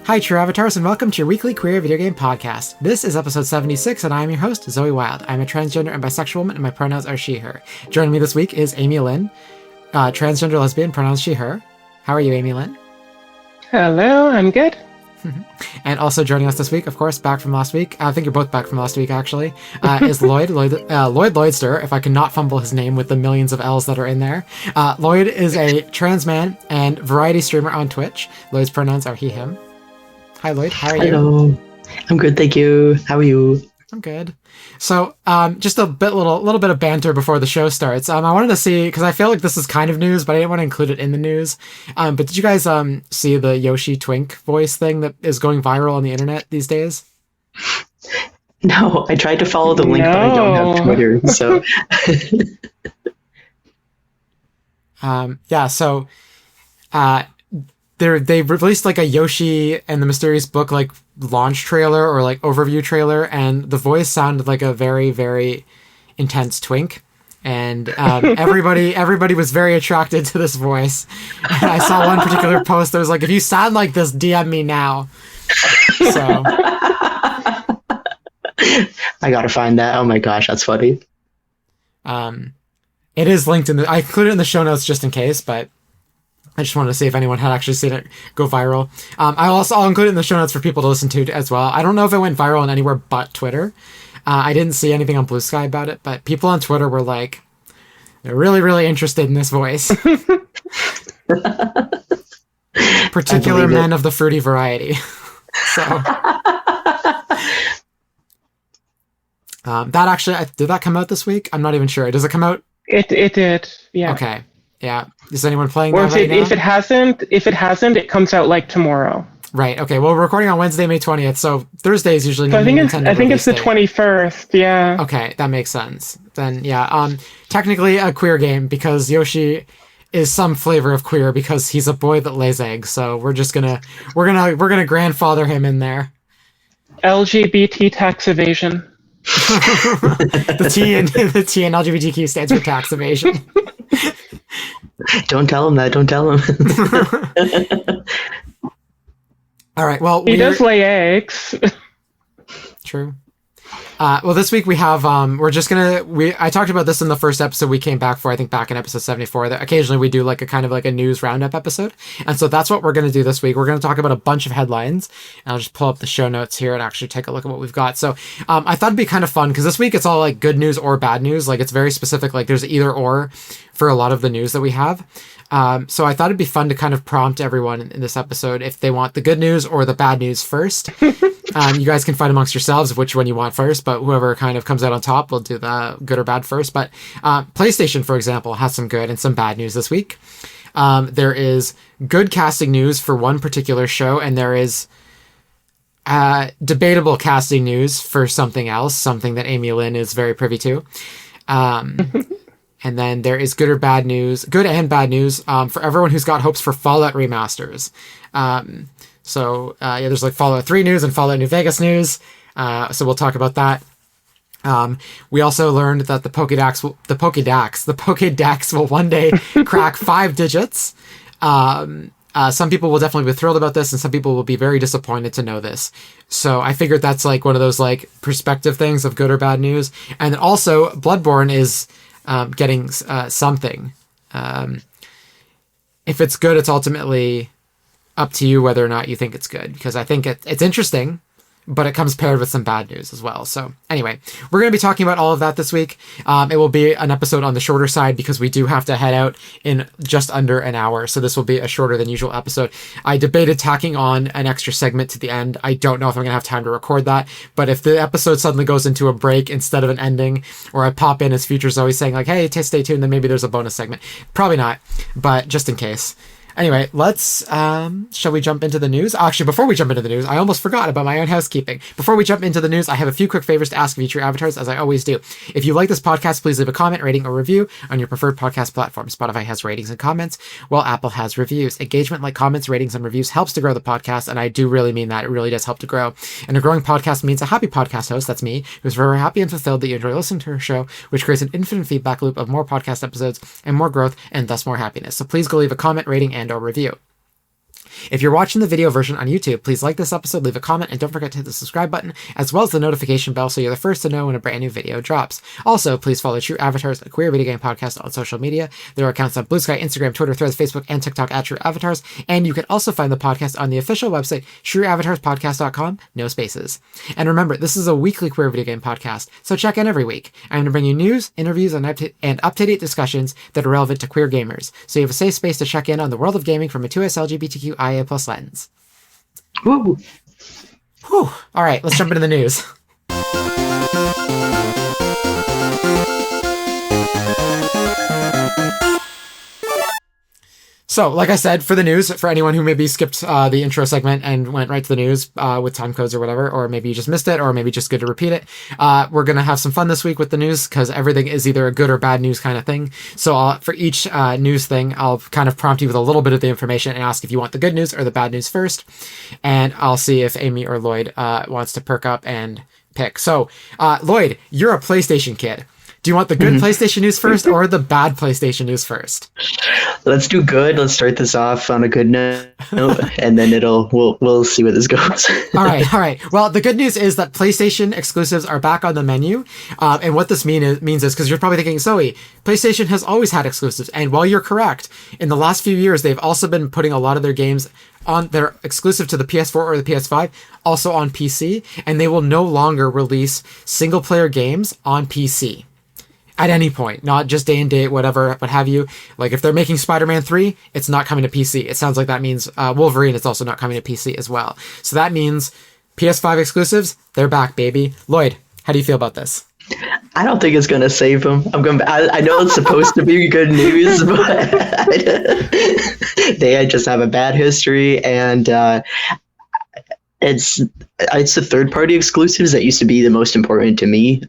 Hi, True Avatars, and welcome to your weekly queer video game podcast. This is episode 76, and I am your host, Zoe Wild. I'm a transgender and bisexual woman, and my pronouns are she, her. Joining me this week is Amy-Lynn, transgender lesbian, pronouns she, her. How are you, Amy-Lynn? Hello, I'm good. And also joining us this week, of course, back from last week, I think you're both back from last week, actually, is Lloyd Lloydster, if I cannot fumble his name with the millions of L's that are in there. Lloyd is a trans man and variety streamer on Twitch. Lloyd's pronouns are he, him. Hi, Lloyd. How are you? Hello. I'm good, thank you. How are you? I'm good. So, just a little bit of banter before the show starts. I wanted to see, because I feel like this is kind of news, but I didn't want to include it in the news. But did you guys see the Yoshi Twink voice thing that is going viral on the internet these days? No, I tried to follow the link, but I don't have Twitter, so... Yeah, so... They released like a Yoshi and the Mysterious Book like launch trailer or like overview trailer, and the voice sounded like a very, very intense twink, and everybody was very attracted to this voice. And I saw one particular post that was like, "If you sound like this, DM me now." So I gotta find that. Oh my gosh, that's funny. It is linked I included it in the show notes just in case, but I just wanted to see if anyone had actually seen it go viral. I'll include it in the show notes for people to listen to as well. I don't know if it went viral on anywhere but Twitter. I didn't see anything on Blue Sky about it, but people on Twitter were like, they're really, really interested in this voice. Particular men of the fruity variety. So that actually, did that come out this week? I'm not even sure. Does it come out? It did, yeah. Okay. Yeah. Is anyone playing or that right now? If it hasn't, it comes out like tomorrow. Right. Okay. Well, we're recording on Wednesday, May 20th, so Thursday is usually. So I think it's the 21st. Yeah. Okay, that makes sense. Then yeah. Technically a queer game because Yoshi is some flavor of queer because he's a boy that lays eggs. So we're gonna grandfather him in there. LGBT tax evasion. the T in LGBTQ stands for tax evasion. Don't tell him that. Don't tell him. All right. Well, he does lay eggs. True. Well, this week we have, I talked about this in the first episode we came back for, I think back in episode 74, that occasionally we do like a kind of like a news roundup episode. And so that's what we're going to do this week. We're going to talk about a bunch of headlines, and I'll just pull up the show notes here and actually take a look at what we've got. So I thought it'd be kind of fun because this week it's all like good news or bad news. Like it's very specific. Like there's either or for a lot of the news that we have. So I thought it'd be fun to kind of prompt everyone in this episode if they want the good news or the bad news first. You guys can fight amongst yourselves which one you want first, but whoever kind of comes out on top will do the good or bad first. But PlayStation, for example, has some good and some bad news this week. There is good casting news for one particular show, and there is debatable casting news for something else, something that Amy-Lynn is very privy to. And then there is good and bad news for everyone who's got hopes for Fallout remasters. There's like Fallout 3 news and Fallout New Vegas news. So we'll talk about that. We also learned that the Pokédex will one day crack 5 digits. Some people will definitely be thrilled about this, and some people will be very disappointed to know this. So I figured that's like one of those like perspective things of good or bad news. And also Bloodborne is getting something. If it's good, it's ultimately up to you whether or not you think it's good, because I think it's interesting, but it comes paired with some bad news as well. So anyway, we're going to be talking about all of that this week. It will be an episode on the shorter side because we do have to head out in just under an hour. So this will be a shorter than usual episode. I debated tacking on an extra segment to the end. I don't know if I'm going to have time to record that, but if the episode suddenly goes into a break instead of an ending, or I pop in as Future Zoe saying like, hey, stay tuned, then maybe there's a bonus segment. Probably not, but just in case. Anyway, let's, shall we jump into the news? Actually, before we jump into the news, I almost forgot about my own housekeeping. Before we jump into the news, I have a few quick favors to ask of each of your avatars, as I always do. If you like this podcast, please leave a comment, rating, or review on your preferred podcast platform. Spotify has ratings and comments, while Apple has reviews. Engagement like comments, ratings, and reviews helps to grow the podcast, and I do really mean that. It really does help to grow. And a growing podcast means a happy podcast host, that's me, who's very happy and fulfilled that you enjoy listening to her show, which creates an infinite feedback loop of more podcast episodes and more growth, and thus more happiness. So please go leave a comment, rating, and or review. If you're watching the video version on YouTube, please like this episode, leave a comment, and don't forget to hit the subscribe button, as well as the notification bell so you're the first to know when a brand new video drops. Also, please follow True Avatars, a queer video game podcast on social media. There are accounts on Blue Sky, Instagram, Twitter, Threads, Facebook, and TikTok at True Avatars, and you can also find the podcast on the official website, trueavatarspodcast.com, no spaces. And remember, this is a weekly queer video game podcast, so check in every week. I'm going to bring you news, interviews, and up-to-date discussions that are relevant to queer gamers, so you have a safe space to check in on the world of gaming from a 2S LGBTQIA+ lens. Woo. Whew. All right, let's jump into the news. So, like I said, for the news, for anyone who maybe skipped the intro segment and went right to the news with time codes or whatever, or maybe you just missed it, or maybe just good to repeat it, we're going to have some fun this week with the news because everything is either a good or bad news kind of thing. So for each news thing, I'll kind of prompt you with a little bit of the information and ask if you want the good news or the bad news first. And I'll see if Amy or Lloyd wants to perk up and pick. So, Lloyd, you're a PlayStation kid. Do you want the good PlayStation news first or the bad PlayStation news first? Let's do good. Let's start this off on a good note, and then we'll see where this goes. All right. Well, the good news is that PlayStation exclusives are back on the menu, and what this means is because you're probably thinking, Zoe, PlayStation has always had exclusives, and while you're correct, in the last few years they've also been putting a lot of their games on that are exclusive to the PS4 or the PS5 also on PC, and they will no longer release single player games on PC. At any point, not just day and date, whatever, what have you. Like if they're making Spider-Man 3, it's not coming to PC. It sounds like that means Wolverine is also not coming to PC as well. So that means PS5 exclusives, they're back, baby. Lloyd, how do you feel about this? I don't think it's going to save them. I know it's supposed to be good news, but they just have a bad history, and it's the third-party exclusives that used to be the most important to me.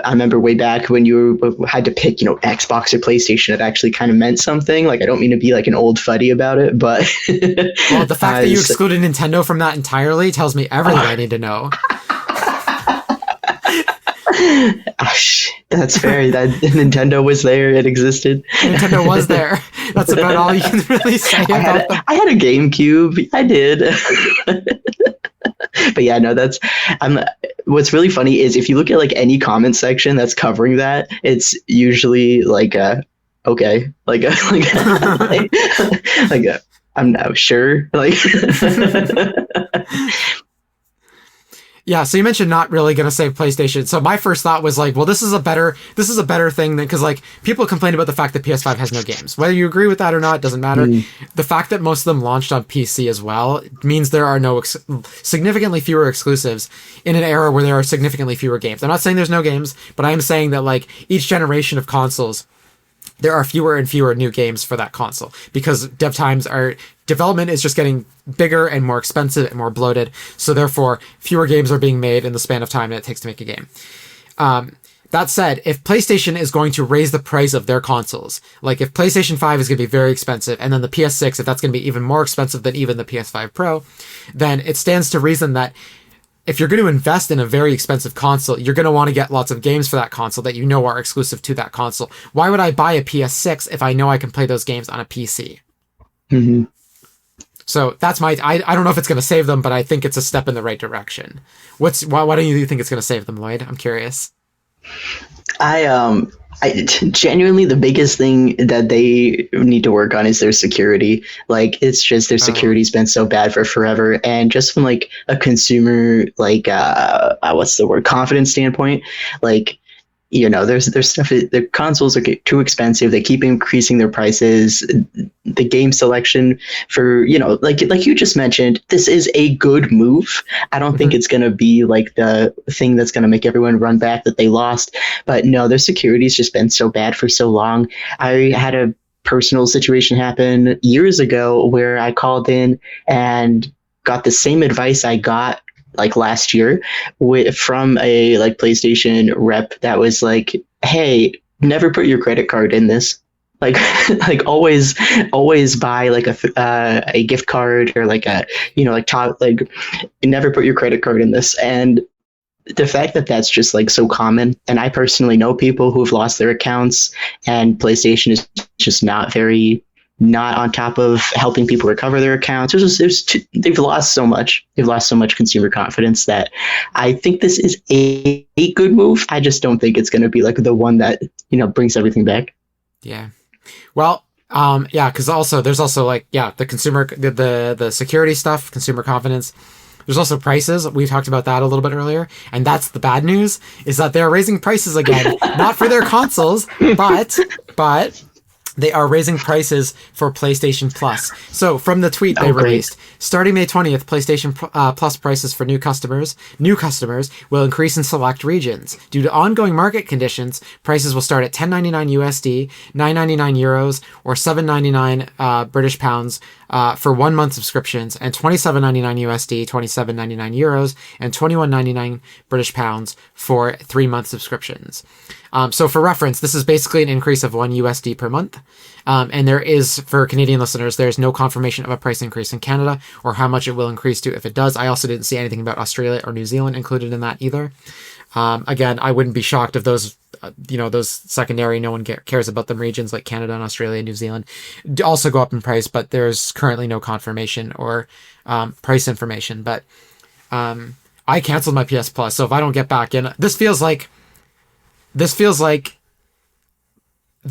I remember way back when you had to pick, Xbox or PlayStation, it actually kind of meant something. Like, I don't mean to be like an old fuddy about it, but well, the fact that you excluded Nintendo from that entirely tells me everything I need to know. That's fair. That Nintendo was there. It existed. Nintendo was there. That's about all you can really say about them. I had a GameCube. I did. But yeah, no, what's really funny is if you look at like any comment section that's covering that, it's usually like okay, I'm not sure, like. Yeah, so you mentioned not really going to save PlayStation. So my first thought was like, well, this is a better thing than, because like people complain about the fact that PS5 has no games. Whether you agree with that or not doesn't matter. The fact that most of them launched on PC as well means there are no significantly fewer exclusives in an era where there are significantly fewer games. I'm not saying there's no games, but I am saying that like each generation of consoles, there are fewer and fewer new games for that console because development is just getting bigger and more expensive and more bloated. So therefore, fewer games are being made in the span of time that it takes to make a game. That said, if PlayStation is going to raise the price of their consoles, like if PlayStation 5 is going to be very expensive, and then the PS6, if that's going to be even more expensive than even the PS5 Pro, then it stands to reason that if you're going to invest in a very expensive console, you're going to want to get lots of games for that console that you know are exclusive to that console. Why would I buy a PS6 if I know I can play those games on a PC? Mm-hmm. So that's I don't know if it's going to save them, but I think it's a step in the right direction. Why do you think it's going to save them, Lloyd? I'm curious. I genuinely, the biggest thing that they need to work on is their security. Like, it's just their security's been so bad for forever. And just from like a consumer, like, what's the word, confidence standpoint, like, there's stuff, their consoles are too expensive. They keep increasing their prices. The game selection for, like you just mentioned, this is a good move. I don't think it's going to be like the thing that's going to make everyone run back that they lost. But no, their security's just been so bad for so long. I had a personal situation happen years ago where I called in and got the same advice I got like last year from a like PlayStation rep that was like, hey, never put your credit card in this. Like always buy like a gift card or like a, never put your credit card in this. And the fact that that's just like so common, and I personally know people who've lost their accounts, and PlayStation is just not very not on top of helping people recover their accounts. They've lost so much. They've lost so much consumer confidence that I think this is a good move. I just don't think it's going to be like the one that, brings everything back. Yeah. Well, yeah, because also there's also like, yeah, the consumer, the security stuff, consumer confidence. There's also prices. We talked about that a little bit earlier. And that's the bad news, is that they're raising prices again, not for their consoles, but they are raising prices for PlayStation Plus. So from the tweet they released, starting May 20th, PlayStation Plus prices for new customers will increase in select regions. Due to ongoing market conditions, prices will start at $10.99 USD, €9.99 euros, or $7.99 British pounds for 1 month subscriptions, and $27.99 USD, €27.99 euros, and $21.99 British pounds for 3 month subscriptions. So for reference, this is basically an increase of $1 USD per month. And there is, for Canadian listeners, there's no confirmation of a price increase in Canada or how much it will increase to if it does. I also didn't see anything about Australia or New Zealand included in that either. Again, I wouldn't be shocked if those, those secondary, no one cares about them regions like Canada and Australia and New Zealand also go up in price, but there's currently no confirmation or price information. But I canceled my PS Plus, so if I don't get back in, this feels like the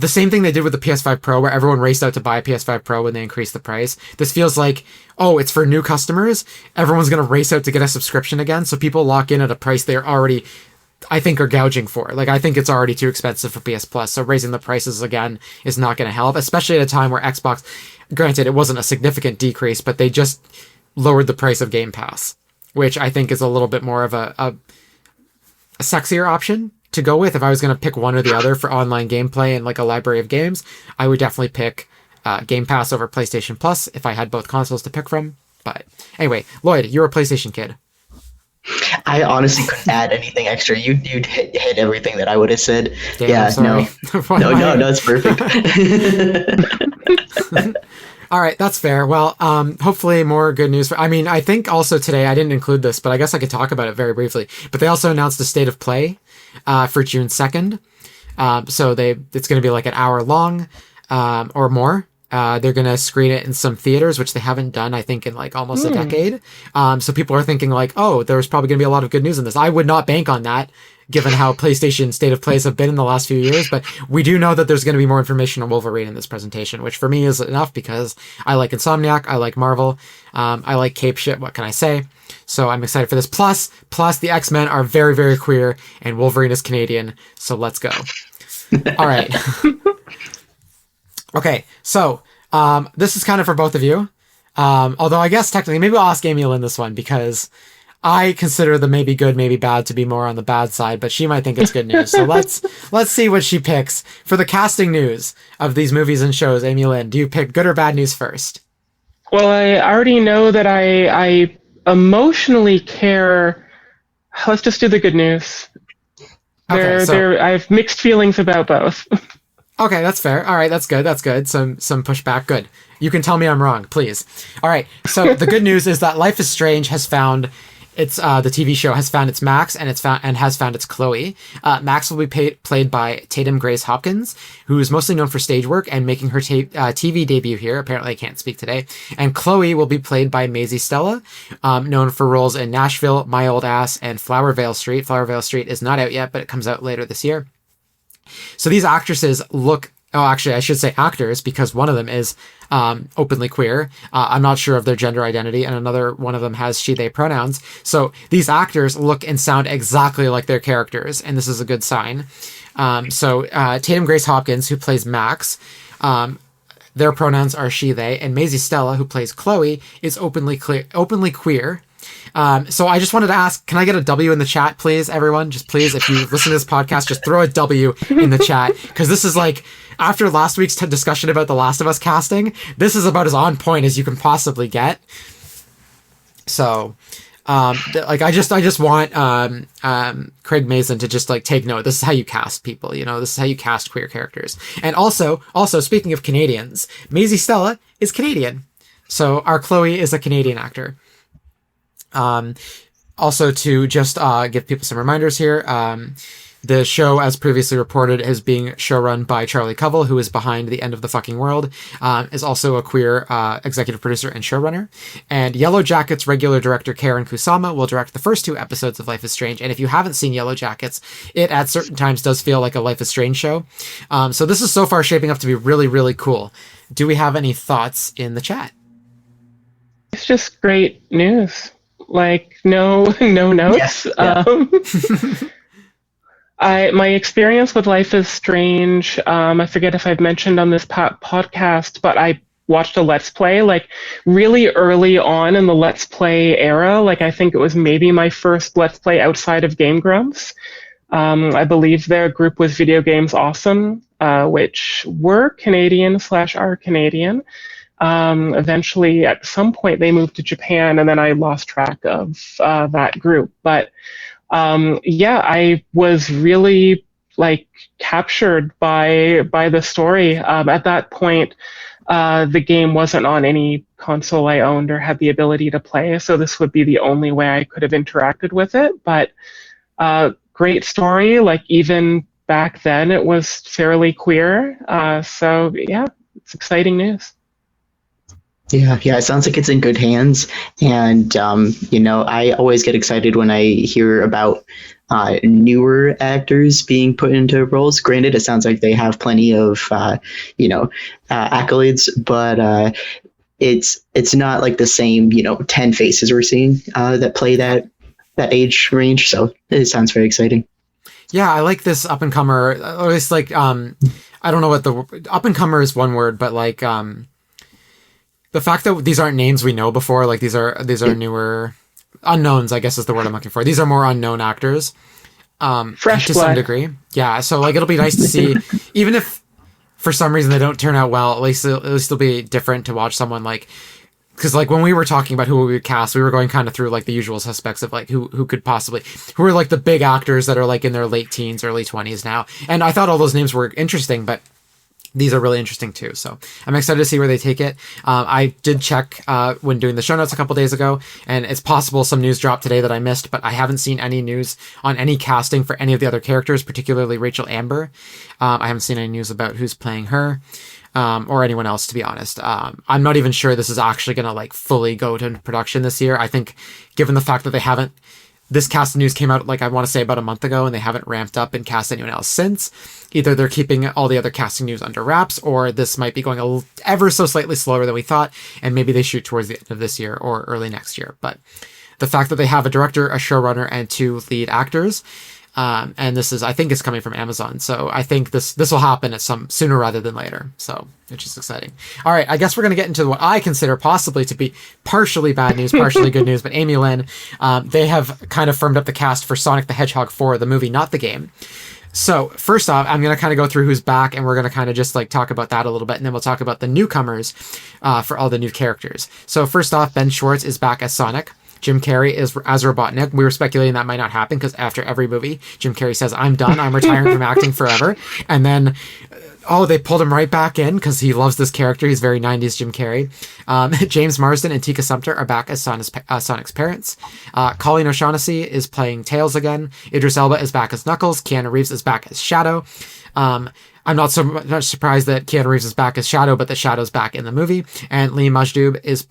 same thing they did with the PS5 Pro, where everyone raced out to buy a PS5 Pro when they increased the price. This feels like, oh, it's for new customers. Everyone's going to race out to get a subscription again. So people lock in at a price they're already, I think, are gouging for. Like, I think it's already too expensive for PS Plus. So raising the prices again is not going to help, especially at a time where Xbox, granted, it wasn't a significant decrease, but they just lowered the price of Game Pass, which I think is a little bit more of a sexier option to go with. If I was going to pick one or the other for online gameplay and like a library of games, I would definitely pick Game Pass over PlayStation Plus if I had both consoles to pick from. But anyway, Lloyd, you're a PlayStation kid. I honestly couldn't add anything extra. You'd hit everything that I would have said. Damn, yeah, no, it's perfect. All right, that's fair. Well, hopefully more good news. I think also today, I didn't include this, but I guess I could talk about it very briefly. But they also announced a state of play for June 2nd. So it's going to be like an hour long or more. They're going to screen it in some theaters, which they haven't done, I think, in like almost a decade. So people are thinking like, oh, there's probably going to be a lot of good news in this. I would not bank on that, given how PlayStation state of plays have been in the last few years. But we do know that there's going to be more information on Wolverine in this presentation, which for me is enough because I like Insomniac, I like Marvel, I like cape shit. What can I say? So I'm excited for this. Plus the X-Men are very, very queer and Wolverine is Canadian. So let's go. All right. Okay. So this is kind of for both of you. Although I guess technically maybe I'll ask Amy-Lynn this one because I consider the maybe good, maybe bad to be more on the bad side, but she might think it's good news. So let's see what she picks for the casting news of these movies and shows. Amy-Lynn, do you pick good or bad news first? Well, I already know that I emotionally care. Let's just do the good news. I have mixed feelings about both. Okay, that's fair. All right, that's good. That's good. Some pushback. Good. You can tell me I'm wrong, please. All right. So the good news is that Life is Strange has found its the TV show has found its Max and has found its Chloe. Max will be played by Tatum Grace Hopkins, who is mostly known for stage work and making her TV debut here. Apparently, I can't speak today. And Chloe will be played by Maisie Stella, known for roles in Nashville, My Old Ass, and Flower Vale Street. Flower Vale Street is not out yet, but it comes out later this year. So these actresses look... Oh, actually, I should say actors, because one of them is openly queer. I'm not sure of their gender identity, and another one of them has she, they pronouns. So these actors look and sound exactly like their characters, and this is a good sign. So Tatum Grace Hopkins, who plays Max, their pronouns are she, they, and Maisie Stella, who plays Chloe, is openly queer. So I just wanted to ask, can I get a W in the chat, please, everyone? Just please, if you listen to this podcast, just throw a W in the chat, because this is like, after last week's discussion about The Last of Us casting, this is about as on point as you can possibly get. So, I just want Craig Mazin to just like take note. This is how you cast people, this is how you cast queer characters. And also speaking of Canadians, Maisie Stella is Canadian. So our Chloe is a Canadian actor. Also to just give people some reminders here, The show, as previously reported, is being showrun by Charlie Covell, who is behind The End of the Fucking World, is also a queer executive producer and showrunner. And Yellow Jackets regular director Karen Kusama will direct the first 2 episodes of Life is Strange. And if you haven't seen Yellow Jackets, it at certain times does feel like a Life is Strange show. So this is so far shaping up to be really, really cool. Do we have any thoughts in the chat? It's just great news. Like, no notes. Yeah. My experience with Life is Strange, I forget if I've mentioned on this podcast, but I watched a Let's Play, like, really early on in the Let's Play era. Like, I think it was maybe my first Let's Play outside of Game Grumps. I believe their group was Video Games Awesome, which were Canadian/are Canadian. Eventually, at some point, they moved to Japan, and then I lost track of that group. But I was really like captured by the story. At that point, the game wasn't on any console I owned or had the ability to play, so this would be the only way I could have interacted with it. But great story. Like, even back then, it was fairly queer. So yeah, it's exciting news. Yeah, it sounds like it's in good hands. And, I always get excited when I hear about newer actors being put into roles. Granted, it sounds like they have plenty of, accolades, but it's not like the same, 10 faces we're seeing that play that age range. So it sounds very exciting. Yeah, I like this up-and-comer. Or it's like, I don't know what the... Up-and-comer is one word, but like... the fact that these aren't names we know before, like these are newer unknowns, I guess is the word I'm looking for. These are more unknown actors, fresh to blood. some degree. Yeah, so like it'll be nice to see, even if for some reason they don't turn out well. At least it'll be different to watch someone like, because like when we were talking about who we would cast, we were going kind of through like the usual suspects of like who are like the big actors that are like in their late teens, early 20s now. And I thought all those names were interesting, but these are really interesting too. So I'm excited to see where they take it. I did check when doing the show notes a couple days ago, and it's possible some news dropped today that I missed, but I haven't seen any news on any casting for any of the other characters, particularly Rachel Amber. I haven't seen any news about who's playing her. Or anyone else, to be honest. I'm not even sure this is actually going to like fully go to production this year. I think given the fact that they haven't, this casting news came out, like I want to say about a month ago, and they haven't ramped up and cast anyone else since. Either they're keeping all the other casting news under wraps, or this might be going ever so slightly slower than we thought, and maybe they shoot towards the end of this year or early next year. But the fact that they have a director, a showrunner, and 2 lead actors, and this is, I think it's coming from Amazon. So I think this will happen at some sooner rather than later. So which is exciting. All right. I guess we're going to get into what I consider possibly to be partially bad news, partially good news, but Amy-Lynn, they have kind of firmed up the cast for Sonic the Hedgehog 4, the movie, not the game. So first off, I'm going to kind of go through who's back, and we're going to kind of just like talk about that a little bit. And then we'll talk about the newcomers, for all the new characters. So first off, Ben Schwartz is back as Sonic. Jim Carrey is as Robotnik. We were speculating that might not happen because after every movie, Jim Carrey says, "I'm done. I'm retiring from acting forever." And then, they pulled him right back in because he loves this character. He's very 90s Jim Carrey. James Marsden and Tika Sumpter are back as Sonic's parents. Colleen O'Shaughnessy is playing Tails again. Idris Elba is back as Knuckles. Keanu Reeves is back as Shadow. I'm not so much surprised that Keanu Reeves is back as Shadow, but that Shadow's back in the movie. And Lee Majdoub is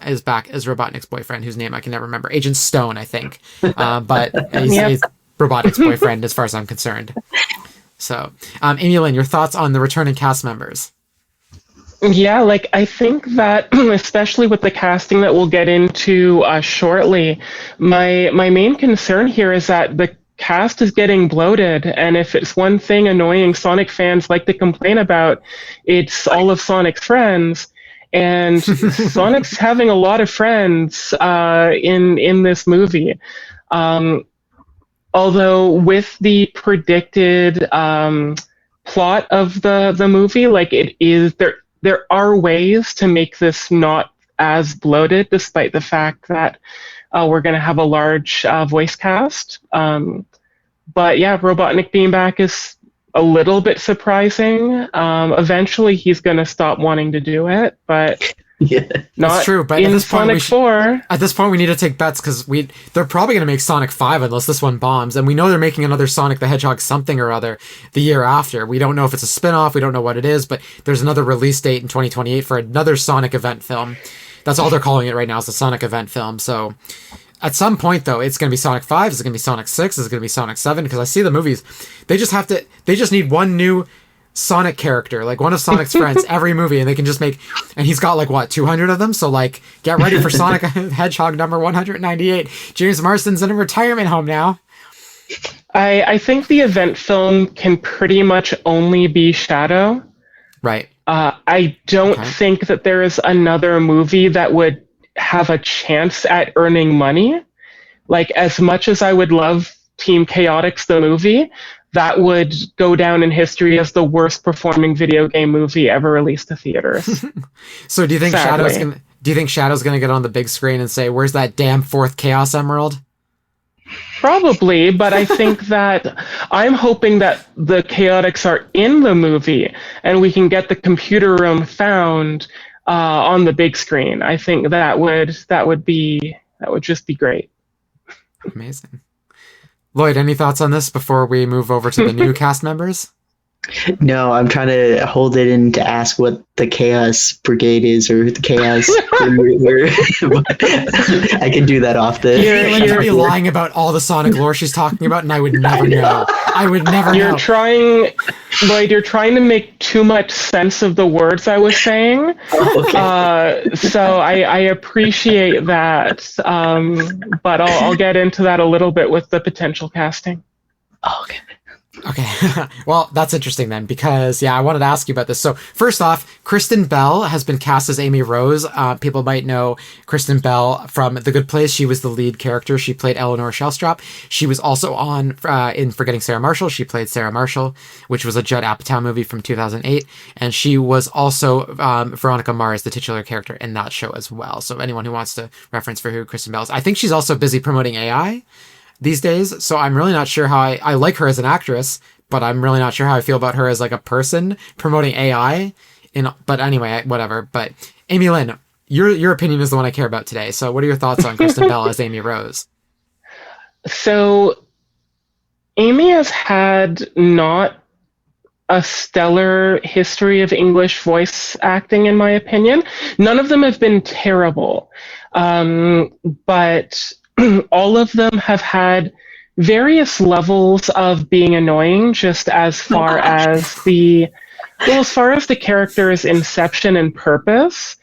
is back as Robotnik's boyfriend, whose name I can never remember. Agent Stone, I think. But he's Robotnik's boyfriend as far as I'm concerned. So, Amy-Lynn, your thoughts on the returning cast members? Yeah, like I think that especially with the casting that we'll get into shortly, my main concern here is that the cast is getting bloated, and if it's one thing annoying Sonic fans like to complain about, it's all of Sonic's friends. And Sonic's having a lot of friends in this movie. Although with the predicted plot of the movie, like it is there are ways to make this not as bloated, despite the fact that we're going to have a large voice cast. But yeah, Robotnik being back is a little bit surprising. Eventually, he's going to stop wanting to do it, but Yeah. Not That's true, but in Sonic 4. At this point, we need to take bets because they're probably going to make Sonic 5 unless this one bombs, and we know they're making another Sonic the Hedgehog something or other the year after. We don't know if it's a spin-off, we don't know what it is, but there's another release date in 2028 for another Sonic event film. That's all they're calling it right now, is the Sonic event film. So at some point, though, it's going to be Sonic 5, it's going to be Sonic 6, it's going to be Sonic 7, because I see the movies. They just need one new Sonic character, like one of Sonic's friends, every movie, and they can just make, and he's got like, what, 200 of them? So, like, get ready for Sonic Hedgehog number 198. James Marsden's in a retirement home now. I think the event film can pretty much only be Shadow. Right. I don't think that there is another movie that would have a chance at earning money. Like, as much as I would love Team Chaotix the movie, that would go down in history as the worst performing video game movie ever released to theaters. So do you think Shadow's gonna get on the big screen and say, "Where's that damn fourth Chaos Emerald?" Probably, but I think that I'm hoping that the Chaotix are in the movie and we can get the computer room found on the big screen. I think that would just be great. Amazing. Lloyd, any thoughts on this before we move over to the new cast members? No, I'm trying to hold it in to ask what the Chaos Brigade is, or the Chaos. I can do that off the. You're be lying about all the Sonic lore she's talking about, and I would never know. I would never know. Lloyd, you're trying to make too much sense of the words I was saying. So I appreciate that, but I'll get into that a little bit with the potential casting. Okay. Okay, well, that's interesting then, because, I wanted to ask you about this. So, first off, Kristen Bell has been cast as Amy Rose. People might know Kristen Bell from The Good Place. She was the lead character. She played Eleanor Shellstrop. She was also on in Forgetting Sarah Marshall. She played Sarah Marshall, which was a Judd Apatow movie from 2008. And she was also Veronica Mars, the titular character in that show as well. So, anyone who wants to reference for who Kristen Bell is. I think she's also busy promoting AI these days, so I'm really not sure how I like her as an actress, but I'm really not sure how I feel about her as like a person promoting AI. But anyway, whatever. But Amy-Lynn, your opinion is the one I care about today. So what are your thoughts on Kristen Bell as Amy Rose? So Amy has had not a stellar history of English voice acting, in my opinion. None of them have been terrible, but all of them have had various levels of being annoying, just as far as the character's inception and purpose.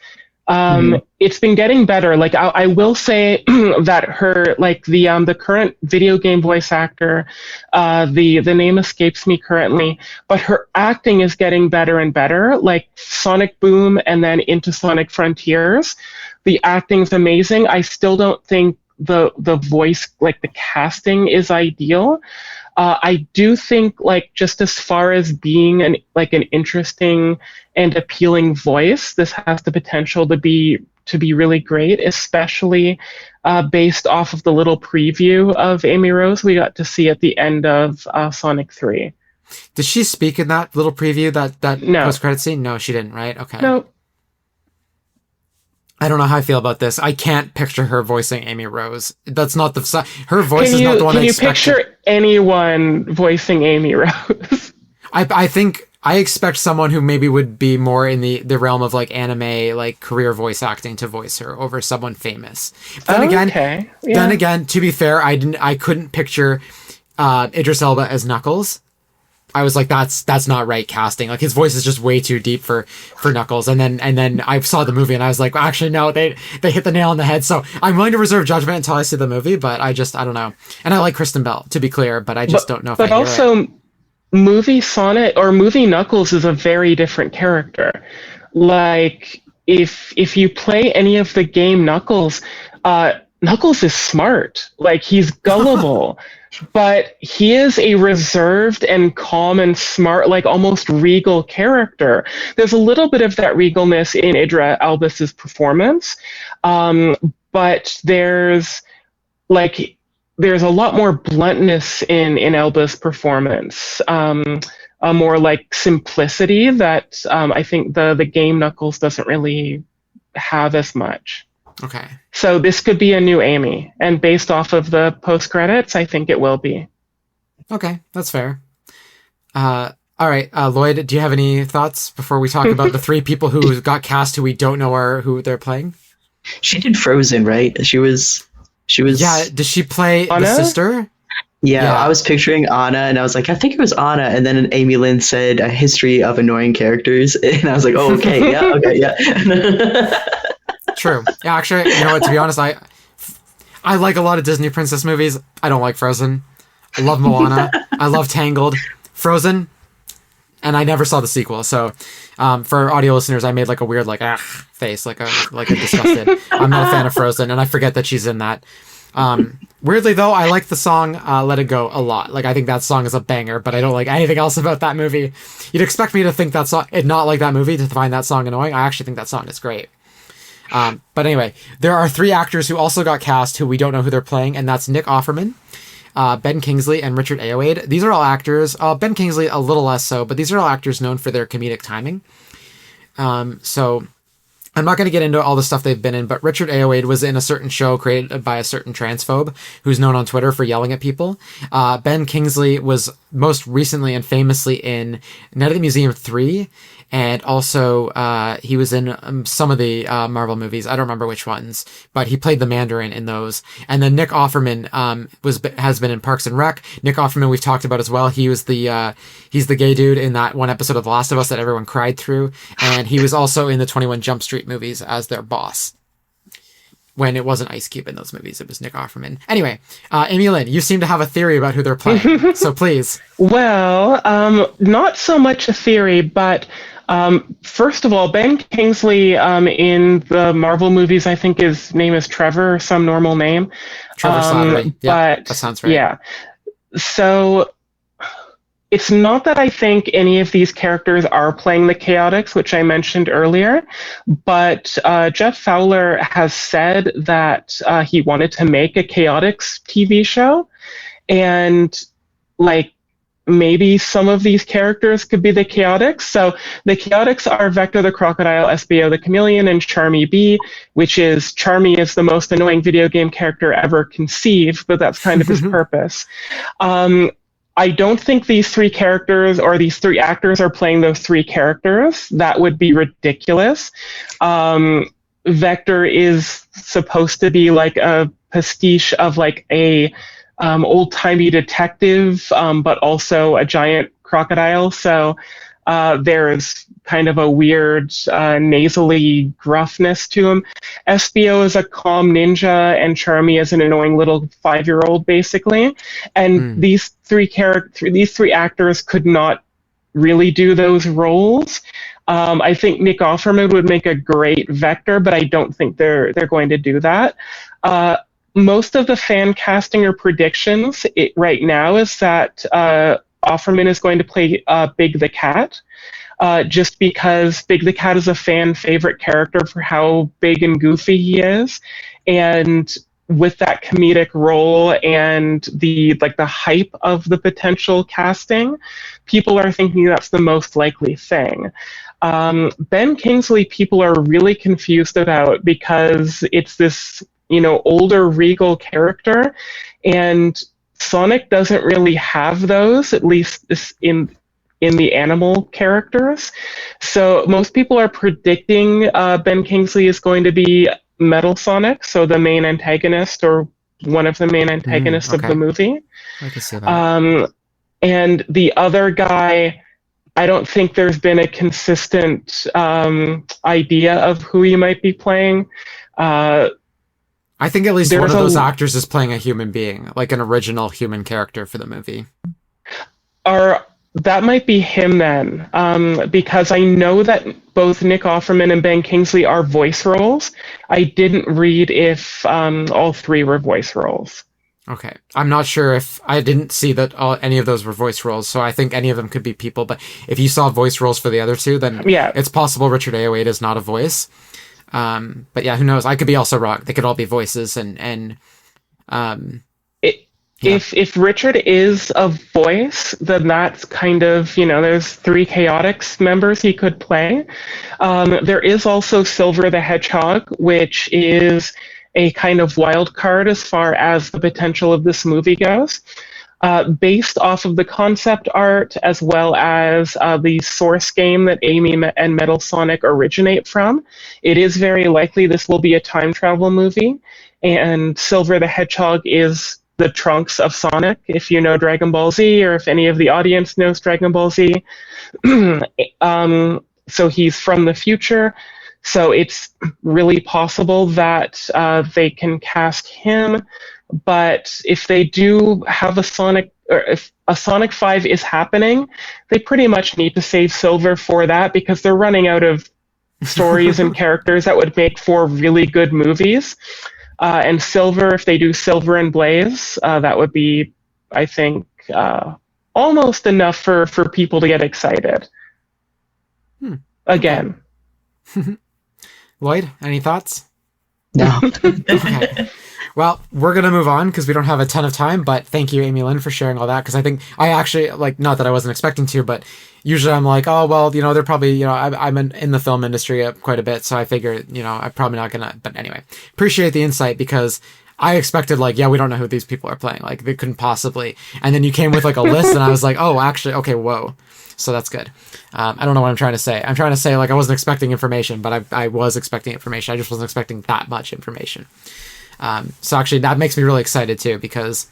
It's been getting better. Like I will say that her, like the current video game voice actor, the name escapes me currently, but her acting is getting better and better. Like Sonic Boom and then into Sonic Frontiers, the acting's amazing. I still don't think the voice, like the casting, is ideal. I do think, like, just as far as being an interesting and appealing voice, this has the potential to be really great, especially based off of the little preview of Amy Rose we got to see at the end of Sonic 3. Did she speak in that little preview, that No. post-credit scene? No, she didn't, right? Okay. No. I don't know how I feel about this. I can't picture her voicing Amy Rose. That's not her voice is not the one I expect. Can you picture anyone voicing Amy Rose? I think I expect someone who maybe would be more in the realm of like anime, like career voice acting to voice her over someone famous. Then again, to be fair, I couldn't picture Idris Elba as Knuckles. I was like, that's not right casting. Like his voice is just way too deep for Knuckles. And then I saw the movie and I was like, well, actually no, they hit the nail on the head. So I'm willing to reserve judgment until I see the movie, but I don't know. And I like Kristen Bell, to be clear, but I just don't know if I hear it. But also, movie Sonic or movie Knuckles is a very different character. Like if you play any of the game Knuckles, Knuckles is smart. Like he's gullible. But he is a reserved and calm and smart, like almost regal character. There's a little bit of that regalness in Idris Elba's performance, but there's a lot more bluntness in Elba's performance, a more like simplicity that I think the game Knuckles doesn't really have as much. Okay. So this could be a new Amy, and based off of the post credits, I think it will be. Okay, that's fair. All right, Lloyd, do you have any thoughts before we talk about the three people who got cast who we don't know who they're playing? She did Frozen, right? She was. Yeah, does she play Anna? the sister? Yeah, I was picturing Anna, and I was like, I think it was Anna, and then Amy-Lynn said a history of annoying characters, and I was like, oh, okay, yeah. True. Yeah, actually, you know what? To be honest, I like a lot of Disney princess movies. I don't like Frozen. I love Moana. I love Tangled. Frozen, and I never saw the sequel. So, for audio listeners, I made like a weird face, like a disgusted. I'm not a fan of Frozen, and I forget that she's in that. Weirdly though, I like the song "Let It Go" a lot. Like, I think that song is a banger, but I don't like anything else about that movie. You'd expect me to think that song, and not like that movie, to find that song annoying. I actually think that song is great. But anyway, there are three actors who also got cast who we don't know who they're playing, and that's Nick Offerman, Ben Kingsley, and Richard Ayoade. These are all actors. Ben Kingsley a little less so, but these are all actors known for their comedic timing. So I'm not going to get into all the stuff they've been in, but Richard Ayoade was in a certain show created by a certain transphobe who's known on Twitter for yelling at people. Ben Kingsley was most recently and famously in Night at the Museum 3, and also he was in some of the Marvel movies. I don't remember which ones, but he played the Mandarin in those. And then Nick Offerman has been in Parks and Rec. Nick Offerman we've talked about as well. He was he's the gay dude in that one episode of The Last of Us that everyone cried through, and he was also in the 21 Jump Street movies as their boss. When it wasn't Ice Cube in those movies, it was Nick Offerman. Anyway, Amy-Lynn, you seem to have a theory about who they're playing, so please. Well, not so much a theory, but first of all, Ben Kingsley in the Marvel movies, I think his name is Trevor, or some normal name. Trevor Slattery. Yeah, but, that sounds right. Yeah. So it's not that I think any of these characters are playing the Chaotix, which I mentioned earlier, but Jeff Fowler has said that he wanted to make a Chaotix TV show, and maybe some of these characters could be the Chaotix. So the Chaotix are Vector the Crocodile, SBO the Chameleon, and Charmy B, which is Charmy is the most annoying video game character ever conceived, but that's kind of his purpose. I don't think these three characters or these three actors are playing those three characters. That would be ridiculous. Vector is supposed to be like a pastiche of like a old-timey detective, but also a giant crocodile. So there's kind of a weird nasally gruffness to him. SBO is a calm ninja, and Charmy is an annoying little 5-year-old, basically. And these three actors could not really do those roles. I think Nick Offerman would make a great Vector, but I don't think they're going to do that. Most of the fan casting or predictions right now is that Offerman is going to play Big the Cat, just because Big the Cat is a fan favorite character for how big and goofy he is, and with that comedic role and the hype of the potential casting, people are thinking that's the most likely thing. Ben Kingsley, people are really confused about because it's this older regal character, and Sonic doesn't really have those, at least in the animal characters. So most people are predicting Ben Kingsley is going to be Metal Sonic, so the main antagonist or one of the main antagonists of the movie. I can see that. And the other guy, I don't think there's been a consistent idea of who he might be playing. I think at least one of those actors is playing a human being, like an original human character for the movie. That might be him then, because I know that both Nick Offerman and Ben Kingsley are voice roles. I didn't read if all three were voice roles. Okay. I'm not sure if I didn't see that any of those were voice roles, so I think any of them could be people, but if you saw voice roles for the other two, then it's possible Richard Ayoade is not a voice. But yeah, who knows? I could be also wrong. They could all be voices, and Yeah. If Richard is a voice, then that's kind of, there's 3 Chaotix members he could play. There is also Silver the Hedgehog, which is a kind of wild card as far as the potential of this movie goes. Based off of the concept art as well as the source game that Amy and Metal Sonic originate from, it is very likely this will be a time travel movie. And Silver the Hedgehog is the Trunks of Sonic, if you know Dragon Ball Z, or if any of the audience knows Dragon Ball Z. So he's from the future. So it's really possible that they can cast him. But if they do have a Sonic, or if a Sonic 5 is happening, they pretty much need to save Silver for that, because they're running out of stories and characters that would make for really good movies. And Silver, if they do Silver and Blaze, that would be, I think, almost enough for people to get excited. Again. Lloyd, any thoughts? No. Okay. Well, we're going to move on because we don't have a ton of time, but thank you, Amy-Lynn, for sharing all that, because I think I actually, not that I wasn't expecting to, but usually I'm like, oh, well, they're probably, I'm in the film industry quite a bit, so I figure, I'm probably not going to, but anyway, appreciate the insight, because I expected, we don't know who these people are playing, they couldn't possibly, and then you came with, a list, and I was like, oh, actually, okay, whoa, so that's good. I don't know what I'm trying to say. I'm trying to say, I wasn't expecting information, but I was expecting information. I just wasn't expecting that much information. So actually, that makes me really excited too, because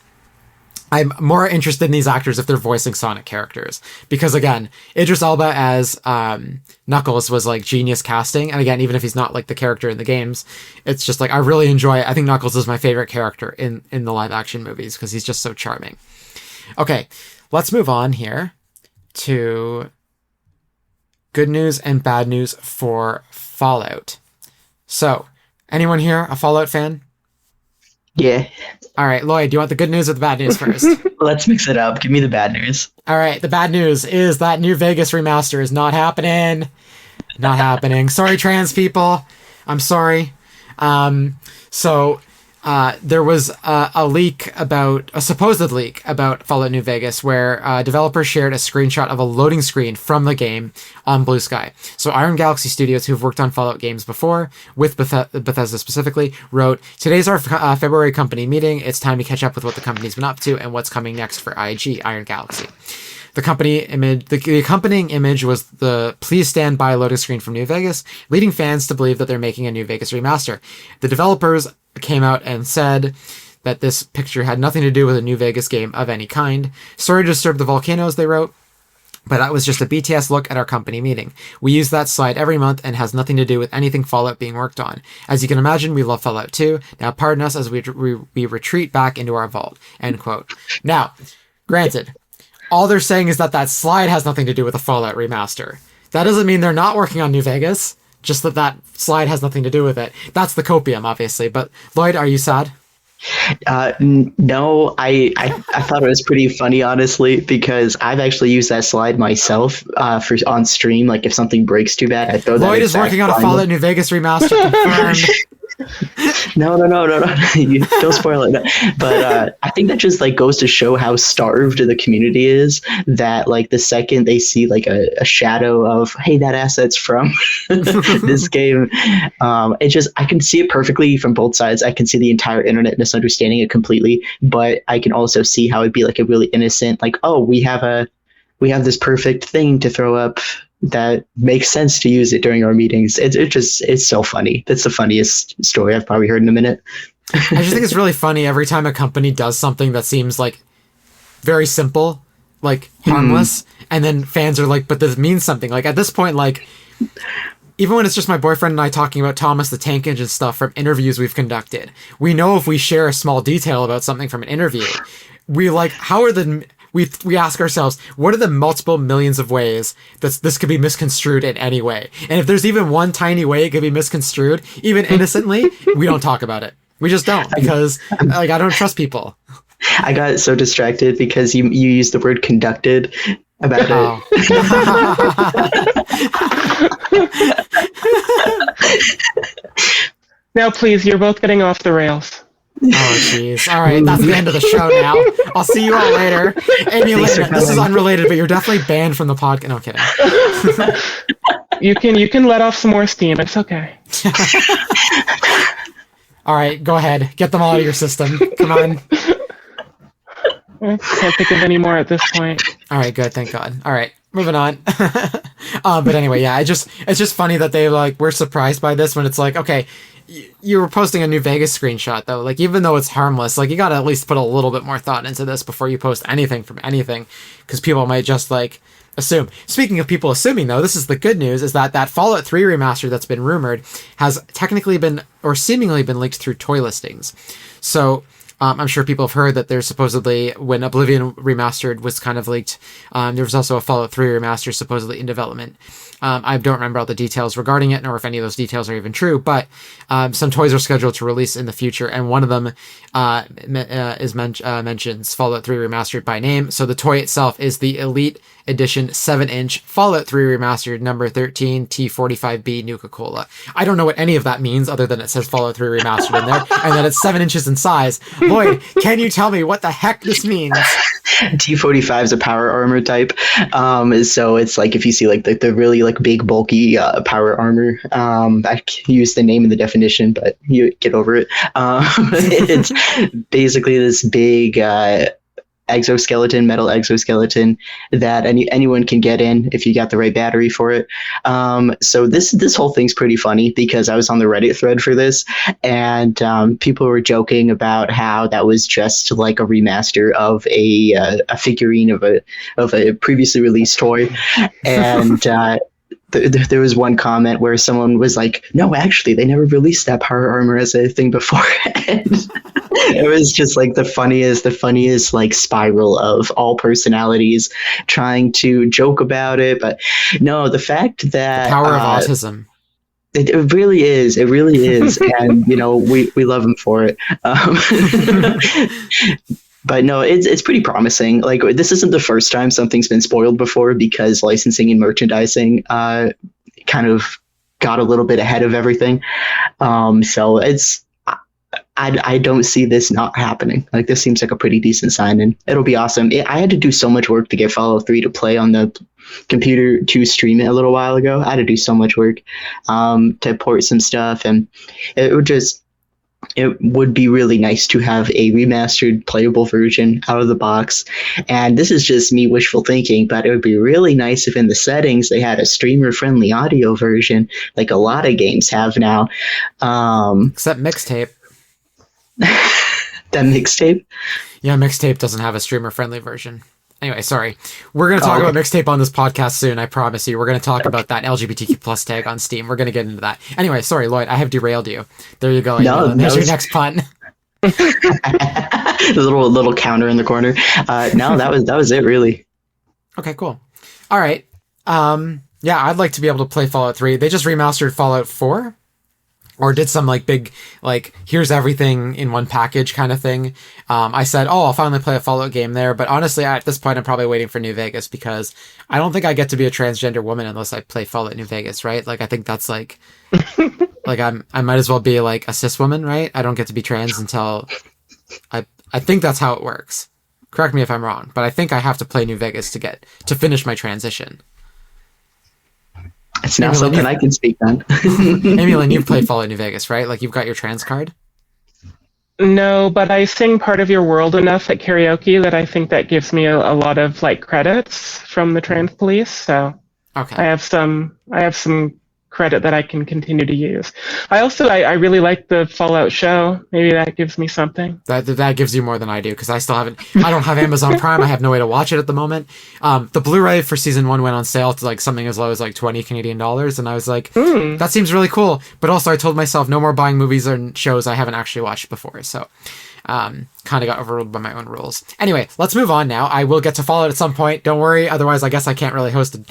I'm more interested in these actors if they're voicing Sonic characters. Because again, Idris Elba as Knuckles was genius casting, and again, even if he's not the character in the games, it's just I really enjoy it. I think Knuckles is my favorite character in the live action movies because he's just so charming. Okay, let's move on here to good news and bad news for Fallout. So, anyone here a Fallout fan? Yeah. All right, Lloyd, do you want the good news or the bad news first? Let's mix it up. Give me the bad news. All right, the bad news is that New Vegas remaster is not happening. Not happening. Sorry, trans people. I'm sorry. There was a supposed leak about Fallout New Vegas where developers shared a screenshot of a loading screen from the game on Blue Sky. So Iron Galaxy Studios, who've worked on Fallout games before, with Bethesda specifically, wrote, "Today's our February company meeting. It's time to catch up with what the company's been up to and what's coming next for IG, Iron Galaxy." The accompanying image was the "Please stand by" loading screen from New Vegas, leading fans to believe that they're making a New Vegas remaster. The developers came out and said that this picture had nothing to do with a New Vegas game of any kind. "Sorry to disturb the volcanoes," they wrote, "but that was just a BTS look at our company meeting. We use that slide every month and has nothing to do with anything Fallout being worked on. As you can imagine, we love Fallout 2. Now pardon us as we retreat back into our vault." End quote. Now, granted, all they're saying is that slide has nothing to do with a Fallout remaster. That doesn't mean they're not working on New Vegas, just that slide has nothing to do with it. That's the copium, obviously. But Lloyd, are you sad? No, I thought it was pretty funny, honestly, because I've actually used that slide myself for on stream. If something breaks too bad, I throw that. Lloyd is working on a Fallout New Vegas remaster. Confirmed. No. Don't spoil it. But I think that just goes to show how starved the community is. That the second they see a shadow of, hey, that asset's from this game, I can see it perfectly from both sides. I can see the entire internet misunderstanding it completely, but I can also see how it'd be a really innocent, oh, we have this perfect thing to throw up that makes sense to use it during our meetings. It's so funny. That's the funniest story I've probably heard in a minute. I just think it's really funny every time a company does something that seems very simple, harmless, and then fans are but this means something. At this point, even when it's just my boyfriend and I talking about Thomas the Tank Engine stuff from interviews we've conducted, we know if we share a small detail about something from an interview, we how are the... We ask ourselves, what are the multiple millions of ways that this could be misconstrued in any way? And if there's even one tiny way it could be misconstrued, even innocently, we don't talk about it. We just don't, because I don't trust people. I got so distracted because you used the word conducted about it. Now, please, you're both getting off the rails. Oh, jeez. All right, that's the end of the show now. I'll see you all later. Amy-Lynn, this is unrelated, but you're definitely banned from the podcast. No, kidding. You can let off some more steam. It's okay. All right, go ahead. Get them all out of your system. Come on. I can't think of any more at this point. All right, good. Thank God. All right, moving on. But anyway, yeah, it's just funny that they were surprised by this when it's like, okay, you were posting a New Vegas screenshot though. Like, even though it's harmless, like, you got to at least put a little bit more thought into this before you post anything from anything, because people might just assume. Speaking of people assuming, though, this is the good news, is that Fallout 3 remaster that's been rumored has technically been, or seemingly been, leaked through toy listings. So I'm sure people have heard that there's supposedly, when Oblivion Remastered was kind of leaked, there was also a Fallout 3 remaster supposedly in development. I don't remember all the details regarding it, nor if any of those details are even true, but some toys are scheduled to release in the future, and one of them mentions Fallout 3 Remastered by name. So the toy itself is the Elite Edition 7-inch Fallout 3 Remastered number 13 T45B Nuka-Cola. I don't know what any of that means other than it says Fallout 3 Remastered in there, and that it's 7 inches in size. Lloyd, can you tell me what the heck this means? T45 is a power armor type. So it's like if you see the really big bulky power armor. I use the name in the definition, but you get over it. It's basically this big metal exoskeleton that anyone can get in if you got the right battery for it. So this whole thing's pretty funny because I was on the Reddit thread for this, and people were joking about how that was just like a remaster of a figurine of a previously released toy, and there was one comment where someone was like, no, actually, they never released that power armor as a thing before. And it was just the funniest spiral of all personalities trying to joke about it. But no, the fact that the power of autism. It really is. It really is. And, we love him for it. But no, it's pretty promising. This isn't the first time something's been spoiled before, because licensing and merchandising kind of got a little bit ahead of everything. So I don't see this not happening. This seems like a pretty decent sign, and it'll be awesome. I had to do so much work to get Fallout 3 to play on the computer to stream it a little while ago. I had to do so much work to port some stuff, and it would be really nice to have a remastered playable version out of the box. And this is just me wishful thinking, but it would be really nice if in the settings they had a streamer-friendly audio version, like a lot of games have now. Except Mixtape. That Mixtape? Yeah, Mixtape doesn't have a streamer-friendly version. Anyway, sorry. We're going to talk about Mixtape on this podcast soon, I promise you. We're going to talk about that LGBTQ plus tag on Steam. We're going to get into that. Anyway, sorry, Lloyd, I have derailed you. There you go. There's your next pun. The little counter in the corner. No, that was it, really. Okay, cool. All right. Yeah, I'd like to be able to play Fallout 3. They just remastered Fallout 4. Or did some big, here's everything in one package kind of thing. I said, I'll finally play a Fallout game there. But honestly, at this point, I'm probably waiting for New Vegas, because I don't think I get to be a transgender woman unless I play Fallout New Vegas, right? I think that's I might as well be a cis woman, right? I don't get to be trans until I think that's how it works. Correct me if I'm wrong, but I think I have to play New Vegas to finish my transition. It's not something I can speak on. Amy-Lynn, you've played Fallout New Vegas, right? You've got your trans card? No, but I sing Part of Your World enough at karaoke that I think that gives me a lot of credits from the trans police. So okay. I have some credit that I can continue to use. I really like the Fallout show. Maybe that gives me something. That gives you more than I do, because I don't have Amazon Prime. I have no way to watch it at the moment. The Blu-ray for season 1 went on sale to something as low as 20 Canadian dollars, and I was like, that seems really cool. But also I told myself no more buying movies or shows I haven't actually watched before. So kind of got overruled by my own rules. Anyway, let's move on now. I will get to Fallout at some point. Don't worry. Otherwise, I guess I can't really host a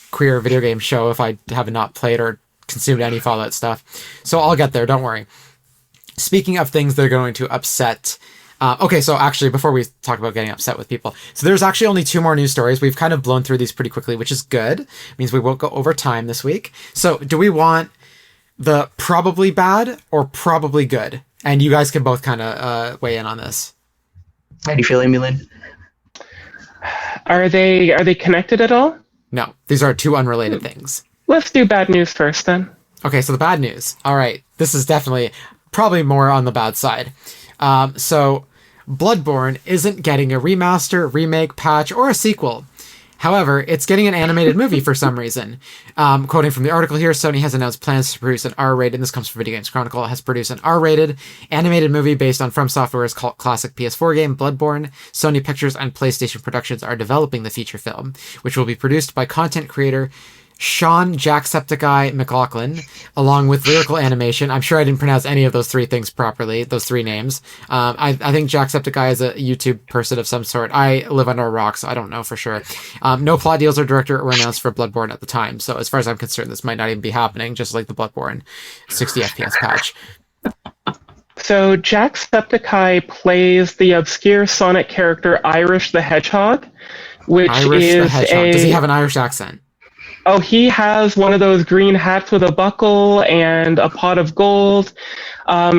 queer video game show if I have not played or consumed any Fallout stuff. So I'll get there. Don't worry. Speaking of things that are going to upset... okay, so actually, before we talk about getting upset with people, so there's actually only 2 more news stories. We've kind of blown through these pretty quickly, which is good. It means we won't go over time this week. So do we want the probably bad or probably good And you guys can both kind of weigh in on this. How do you feel, Amy-Lynn? Are they connected at all? No, these are two unrelated things. Let's do bad news first, then. Okay, so the bad news. All right, this is definitely probably more on the bad side. So Bloodborne isn't getting a remaster, remake, patch, or a sequel. However, it's getting an animated movie for some reason. Quoting from the article here, Sony has announced plans to produce an R-rated, and this comes from Video Games Chronicle, has produced an R-rated animated movie based on From Software's classic PS4 game, Bloodborne. Sony Pictures and PlayStation Productions are developing the feature film, which will be produced by content creator Sean Jacksepticeye McLaughlin, along with lyrical animation. I'm sure I didn't pronounce any of those three things properly, those three names. I think Jacksepticeye is a YouTube person of some sort. I live under a rock, so I don't know for sure. No plot deals or director were announced for Bloodborne at the time, so as far as I'm concerned, this might not even be happening, just like the Bloodborne 60 FPS patch. So Jacksepticeye plays the obscure Sonic character Irish the Hedgehog, which Irish is the Hedgehog. Does he have an Irish accent? Oh, he has one of those green hats with a buckle and a pot of gold.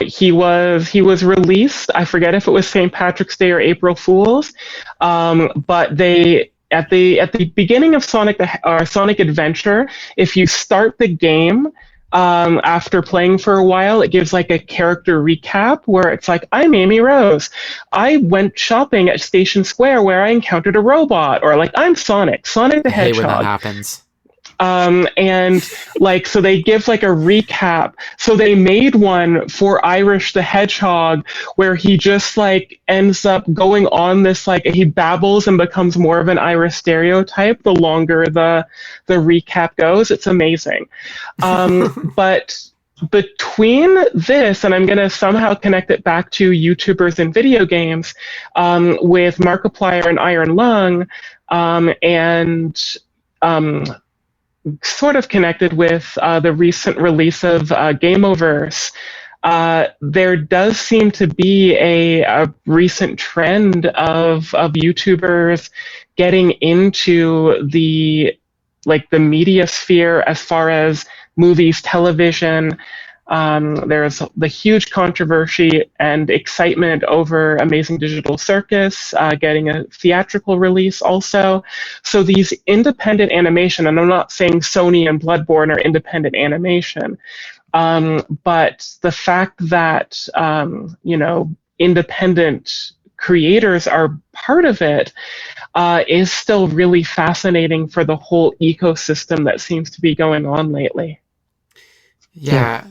He was released. I forget if it was St. Patrick's Day or April Fool's, but they at the beginning of Sonic Adventure, if you start the game. After playing for a while, it gives like a character recap where it's like, I'm Amy Rose. I went shopping at Station Square where I encountered a robot, or like, I'm Sonic the Hedgehog. I hate when that happens. And like, so they give like a recap. So they made one for Irish the Hedgehog where he just like ends up going on this, like he babbles and becomes more of an Irish stereotype the longer the recap goes. It's amazing. But between this, and I'm going to somehow connect it back to YouTubers and video games, with Markiplier and Iron Lung, and sort of connected with the recent release of Gameoverse, there does seem to be a recent trend of YouTubers getting into the media sphere as far as movies, television. There's the huge controversy and excitement over Amazing Digital Circus getting a theatrical release also. So these independent animation, and I'm not saying Sony and Bloodborne are independent animation, but the fact that, independent creators are part of it is still really fascinating for the whole ecosystem that seems to be going on lately. Yeah.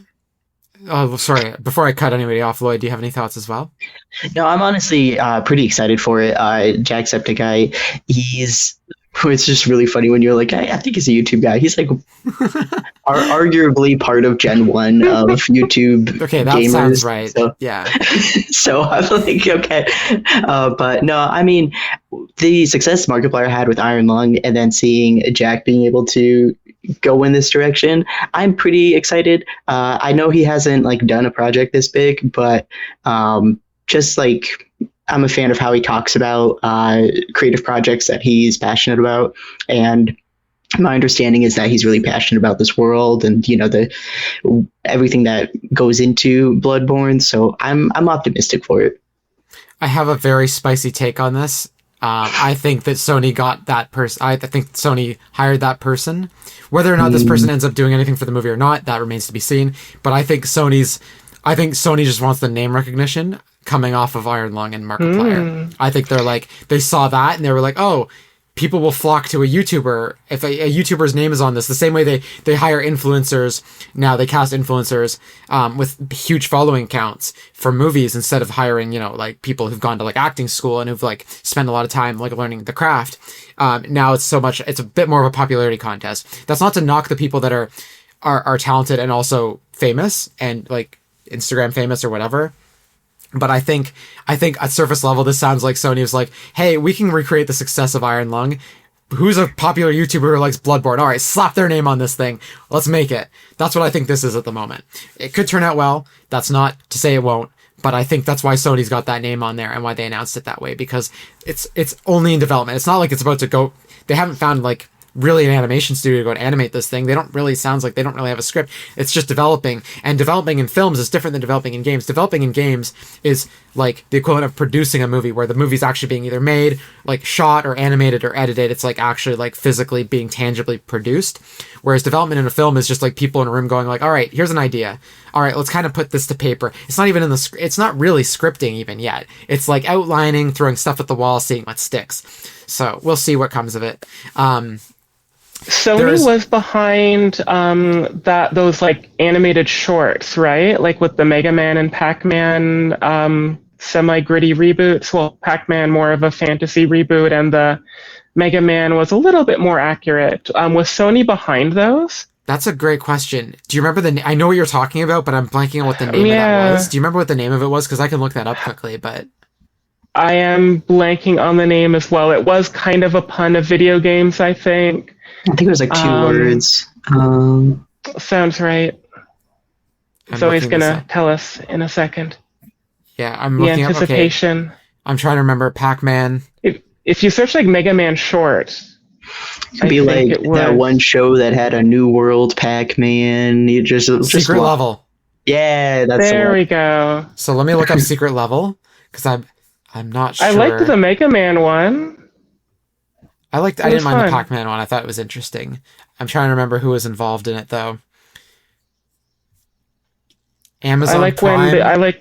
Oh, sorry. Before I cut anybody off, Lloyd, do you have any thoughts as well? No, I'm honestly pretty excited for it. Jacksepticeye, it's just really funny when you're like, I think he's a YouTube guy. He's like arguably part of Gen 1 of YouTube. Okay, that gamers, sounds right. So, yeah. So I'm like, okay. But no, I mean, the success Markiplier had with Iron Lung and then seeing Jack being able to go in this direction, I'm pretty excited. I know he hasn't done a project this big, but just I'm a fan of how he talks about creative projects that he's passionate about, and my understanding is that he's really passionate about this world and everything that goes into Bloodborne. So I'm optimistic for it. I have a very spicy take on this. I think that Sony got that person. I think Sony hired that person. Whether or not this person ends up doing anything for the movie or not, that remains to be seen. But I think Sony just wants the name recognition coming off of Iron Lung and Markiplier. I think they saw that and they were like, oh, people will flock to a YouTuber if a YouTuber's name is on this. The same way they hire influencers now, they cast influencers with huge following counts for movies instead of hiring people who've gone to acting school and who've spent a lot of time learning the craft. Now it's a bit more of a popularity contest. That's not to knock the people that are talented and also famous and Instagram famous or whatever. But I think at surface level, this sounds like Sony was like, hey, we can recreate the success of Iron Lung. Who's a popular YouTuber who likes Bloodborne? All right, slap their name on this thing. Let's make it. That's what I think this is at the moment. It could turn out well. That's not to say it won't. But I think that's why Sony's got that name on there and why they announced it that way, because it's only in development. It's not like it's about to go. They haven't found really an animation studio to go and animate this thing. They don't really have a script. It's just developing, and developing in films is different than developing in games. Developing in games is like the equivalent of producing a movie, where the movie's actually being either made, like shot or animated or edited. It's like actually like physically being tangibly produced. Whereas development in a film is just like people in a room going like, all right, here's an idea. All right, let's kind of put this to paper. It's not even it's not really scripting even yet. It's like outlining, throwing stuff at the wall, seeing what sticks. So we'll see what comes of it. Sony was behind those like animated shorts, right? Like with the Mega Man and Pac-Man semi-gritty reboots. Well, Pac-Man more of a fantasy reboot, and the Mega Man was a little bit more accurate. Was Sony behind those? That's a great question. Do you remember I know what you're talking about, but I'm blanking on what the name of that was. Do you remember what the name of it was? Because I can look that up quickly, but... I am blanking on the name as well. It was kind of a pun of video games, I think. I think it was like 2 words. Sounds right. Zoe's going to tell us in a second. Yeah, I'm looking up. Anticipation. Okay. I'm trying to remember Pac-Man. If you search like Mega Man short... It could be like that one show that had a New World Pac-Man. You just Secret Level. Yeah, that's there we go. So let me look up Secret Level, because I'm not sure. I liked the Mega Man one. I didn't mind the Pac-Man one. I thought it was interesting. I'm trying to remember who was involved in it though. Amazon Prime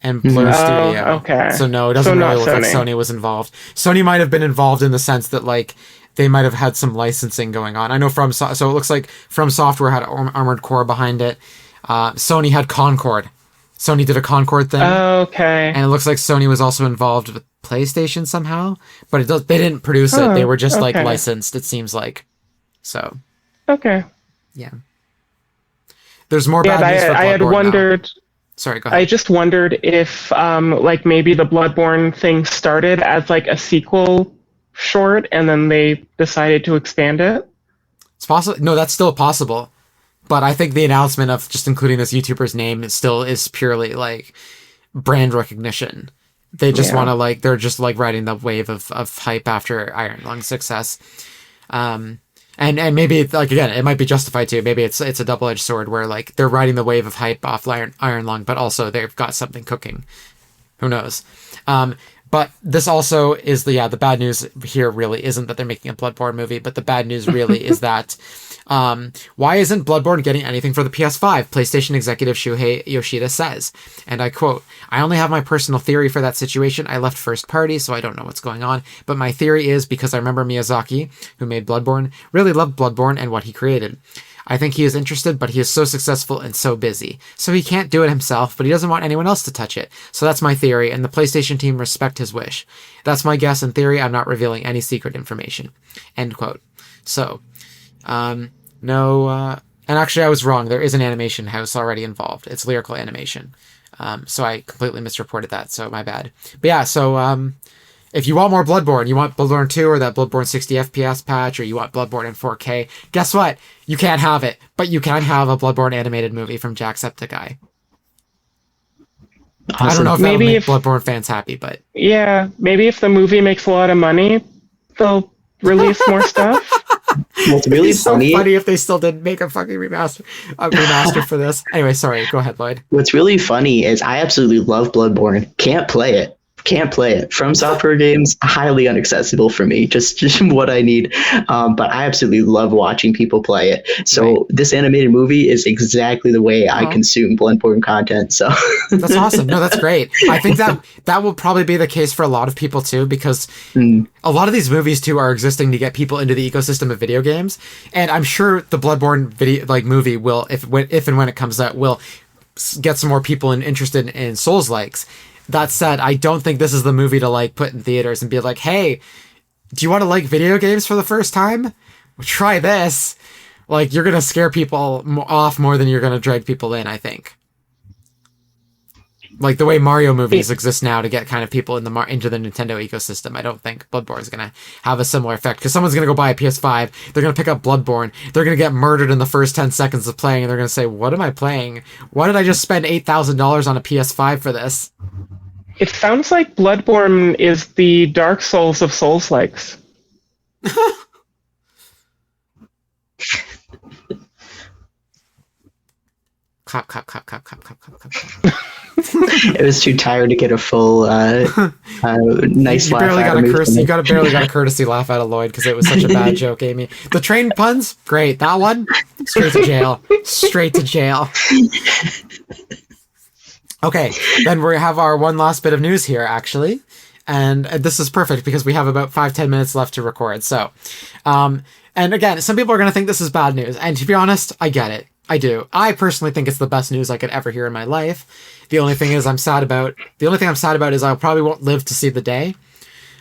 and Blur Studio. Okay. So no, it doesn't really look like Sony was involved. Sony might have been involved in the sense that like they might have had some licensing going on. I know so it looks like From Software had Armored Core behind it. Sony had Concord. Sony did a Concord thing. Okay. And it looks like Sony was also involved with PlayStation somehow, but they didn't produce it. They were just like licensed, it seems like. So. Okay. Yeah. There's more bad news for Bloodborne I had wondered. Now. Sorry, go ahead. I just wondered if like maybe the Bloodborne thing started as like a sequel short and then they decided to expand it. It's possible. No, that's still possible. But I think the announcement of just including this YouTuber's name is purely like brand recognition. They just want to they're just like riding the wave of hype after Iron Lung's success. And maybe like, again, it might be justified too. Maybe it's a double-edged sword where like they're riding the wave of hype off Iron Lung, but also they've got something cooking. Who knows? But this also is the bad news here really isn't that they're making a Bloodborne movie, but the bad news really is that why isn't Bloodborne getting anything for the PS5? PlayStation executive Shuhei Yoshida says, and I quote, "I only have my personal theory for that situation. I left first party, so I don't know what's going on. But my theory is because I remember Miyazaki, who made Bloodborne, really loved Bloodborne and what he created. I think he is interested, but he is so successful and so busy. So he can't do it himself, but he doesn't want anyone else to touch it. So that's my theory, and the PlayStation team respect his wish. That's my guess and theory. I'm not revealing any secret information." End quote. So, no, and actually I was wrong. There is an animation house already involved. It's Lyrical Animation. So I completely misreported that, so my bad. But yeah, so, if you want more Bloodborne, you want Bloodborne 2 or that Bloodborne 60 FPS patch, or you want Bloodborne in 4K, guess what? You can't have it, but you can have a Bloodborne animated movie from Jacksepticeye. Awesome. I don't know if that'll make Bloodborne fans happy, but... Yeah, maybe if the movie makes a lot of money, they'll release more stuff. What's really funny... so funny if they still didn't make a fucking remaster for this. Anyway, sorry, go ahead, Lloyd. What's really funny is I absolutely love Bloodborne. Can't play it. From Software games, highly inaccessible for me, just what I need. But I absolutely love watching people play it. So This animated movie is exactly the way I consume Bloodborne content. So that's awesome. No, that's great. I think that will probably be the case for a lot of people too, because a lot of these movies too are existing to get people into the ecosystem of video games. And I'm sure the Bloodborne movie will, if and when it comes out, will get some more people interested in Souls-likes. That said, I don't think this is the movie to like put in theaters and be like, hey, do you want to like video games for the first time? Well, try this. Like, you're going to scare people off more than you're going to drag people in, I think. Like the way Mario movies exist now to get kind of people into the Nintendo ecosystem. I don't think Bloodborne is going to have a similar effect, because someone's going to go buy a PS5, they're going to pick up Bloodborne, they're going to get murdered in the first 10 seconds of playing, and they're going to say, what am I playing? Why did I just spend $8,000 on a PS5 for this? It sounds like Bloodborne is the Dark Souls of Souls-likes. Clap, clap, clap, clap, clap, clap, clap, clap, clap. It was too tired to get a full nice You laugh barely out got of a me. courtesy. You barely got a courtesy laugh out of Lloyd because it was such a bad joke, Amy. The train puns, great. That one, straight to jail. Straight to jail. Okay, then we have our one last bit of news here, actually. And this is perfect because we have about 5-10 minutes left to record. So, and again, some people are going to think this is bad news. And to be honest, I get it. I do. I personally think it's the best news I could ever hear in my life. The only thing I'm sad about is I probably won't live to see the day.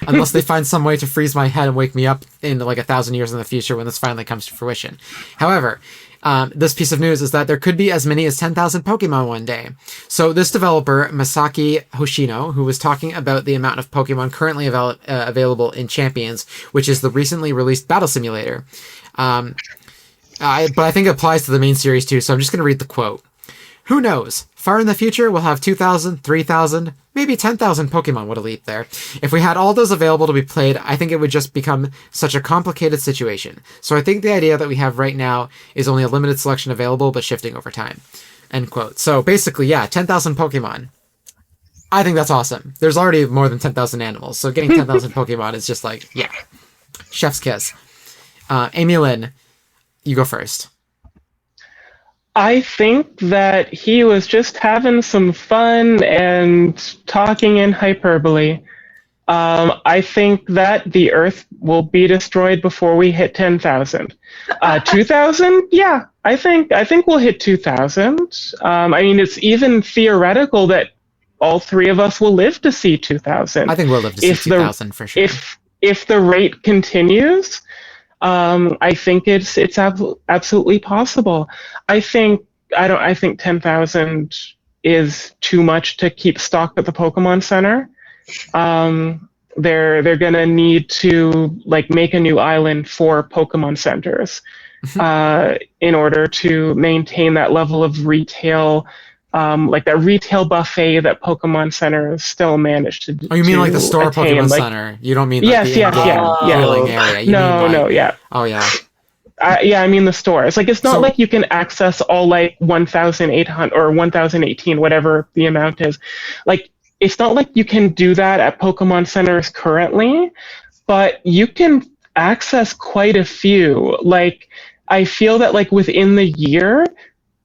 Unless they find some way to freeze my head and wake me up in like 1,000 years in the future when this finally comes to fruition. However, this piece of news is that there could be as many as 10,000 Pokemon one day. So this developer, Masaki Hoshino, who was talking about the amount of Pokemon currently available in Champions, which is the recently released battle simulator. But I think it applies to the main series too, so I'm just going to read the quote. Who knows? Far in the future, we'll have 2,000, 3,000, maybe 10,000 Pokemon. What a leap there. If we had all those available to be played, I think it would just become such a complicated situation. So I think the idea that we have right now is only a limited selection available, but shifting over time. End quote. So basically, yeah, 10,000 Pokemon. I think that's awesome. There's already more than 10,000 animals, so getting 10,000 Pokemon is just like, yeah. Chef's kiss. Amy-Lynn, you go first. I think that he was just having some fun and talking in hyperbole. I think that the Earth will be destroyed before we hit 10,000. 2,000? Yeah, I think we'll hit 2,000. I mean, it's even theoretical that all three of us will live to see 2,000. I think we'll live to see 2,000 for sure. If the rate continues, I think it's absolutely possible. I think 10,000 is too much to keep stock at the Pokemon Center. They're gonna need to like make a new island for Pokemon centers in order to maintain that level of retail, like that retail buffet that Pokemon centers still manage to. Oh, you mean like the store attain. Pokemon Like, Center? You don't mean yes, like the healing area? You mean like, yeah. Oh yeah. I mean the stores. Like, it's not like you can access all like 1,800 or 1,018, whatever the amount is. Like, it's not like you can do that at Pokemon centers currently, but you can access quite a few. Like, I feel that like within the year,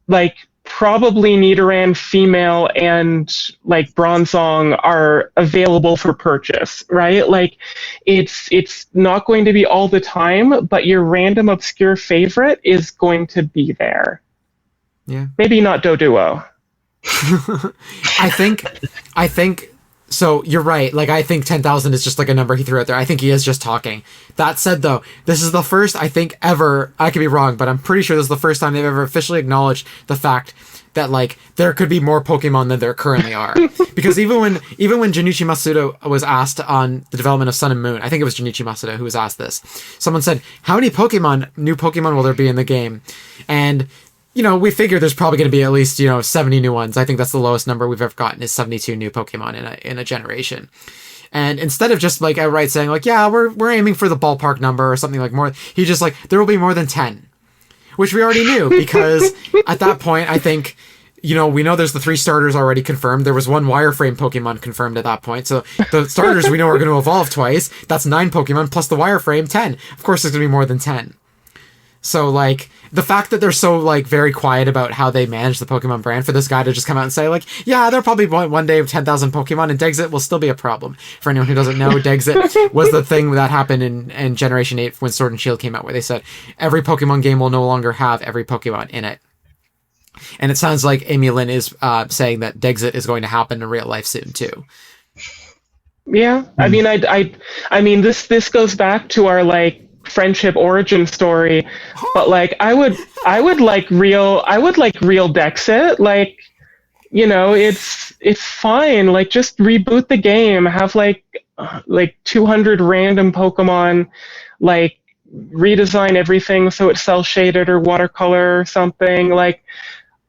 like probably Nidoran female and like Bronzong are available for purchase, right? Like, it's not going to be all the time, but your random obscure favorite is going to be there. Yeah. Maybe not Doduo. I think so. You're right. Like, I think 10,000 is just like a number he threw out there. I think he is just talking. That said, though, this is the first, I think, ever, I could be wrong, but I'm pretty sure this is the first time they've ever officially acknowledged the fact that like there could be more Pokemon than there currently are. Because even when Junichi Masuda was asked on the development of Sun and Moon, I think it was Junichi Masuda who was asked this. Someone said, "How many new Pokemon will there be in the game?" And we figure there's probably going to be at least 70 new ones. I think that's the lowest number we've ever gotten is 72 new Pokemon in a generation. And instead of just like outright saying like, yeah, we're aiming for the ballpark number or something like more, he just like, there will be more than 10. Which we already knew, because at that point, I think, we know there's the 3 starters already confirmed. There was 1 wireframe Pokemon confirmed at that point. So the starters we know are going to evolve twice. That's 9 Pokemon plus the wireframe, 10. Of course, there's going to be more than 10. So, like, the fact that they're so, like, very quiet about how they manage the Pokemon brand for this guy to just come out and say, like, yeah, there'll probably be one day of 10,000 Pokemon, and Dexit will still be a problem. For anyone who doesn't know, Dexit was the thing that happened in Generation 8 when Sword and Shield came out, where they said every Pokemon game will no longer have every Pokemon in it. And it sounds like Amy-Lynn is saying that Dexit is going to happen in real life soon, too. Yeah, I mean, I mean, this goes back to our, like, friendship origin story, but like I would like real Dexit. Like, it's fine. Like, just reboot the game, have like 200 random Pokemon, like redesign everything so it's cell shaded or watercolor or something. Like,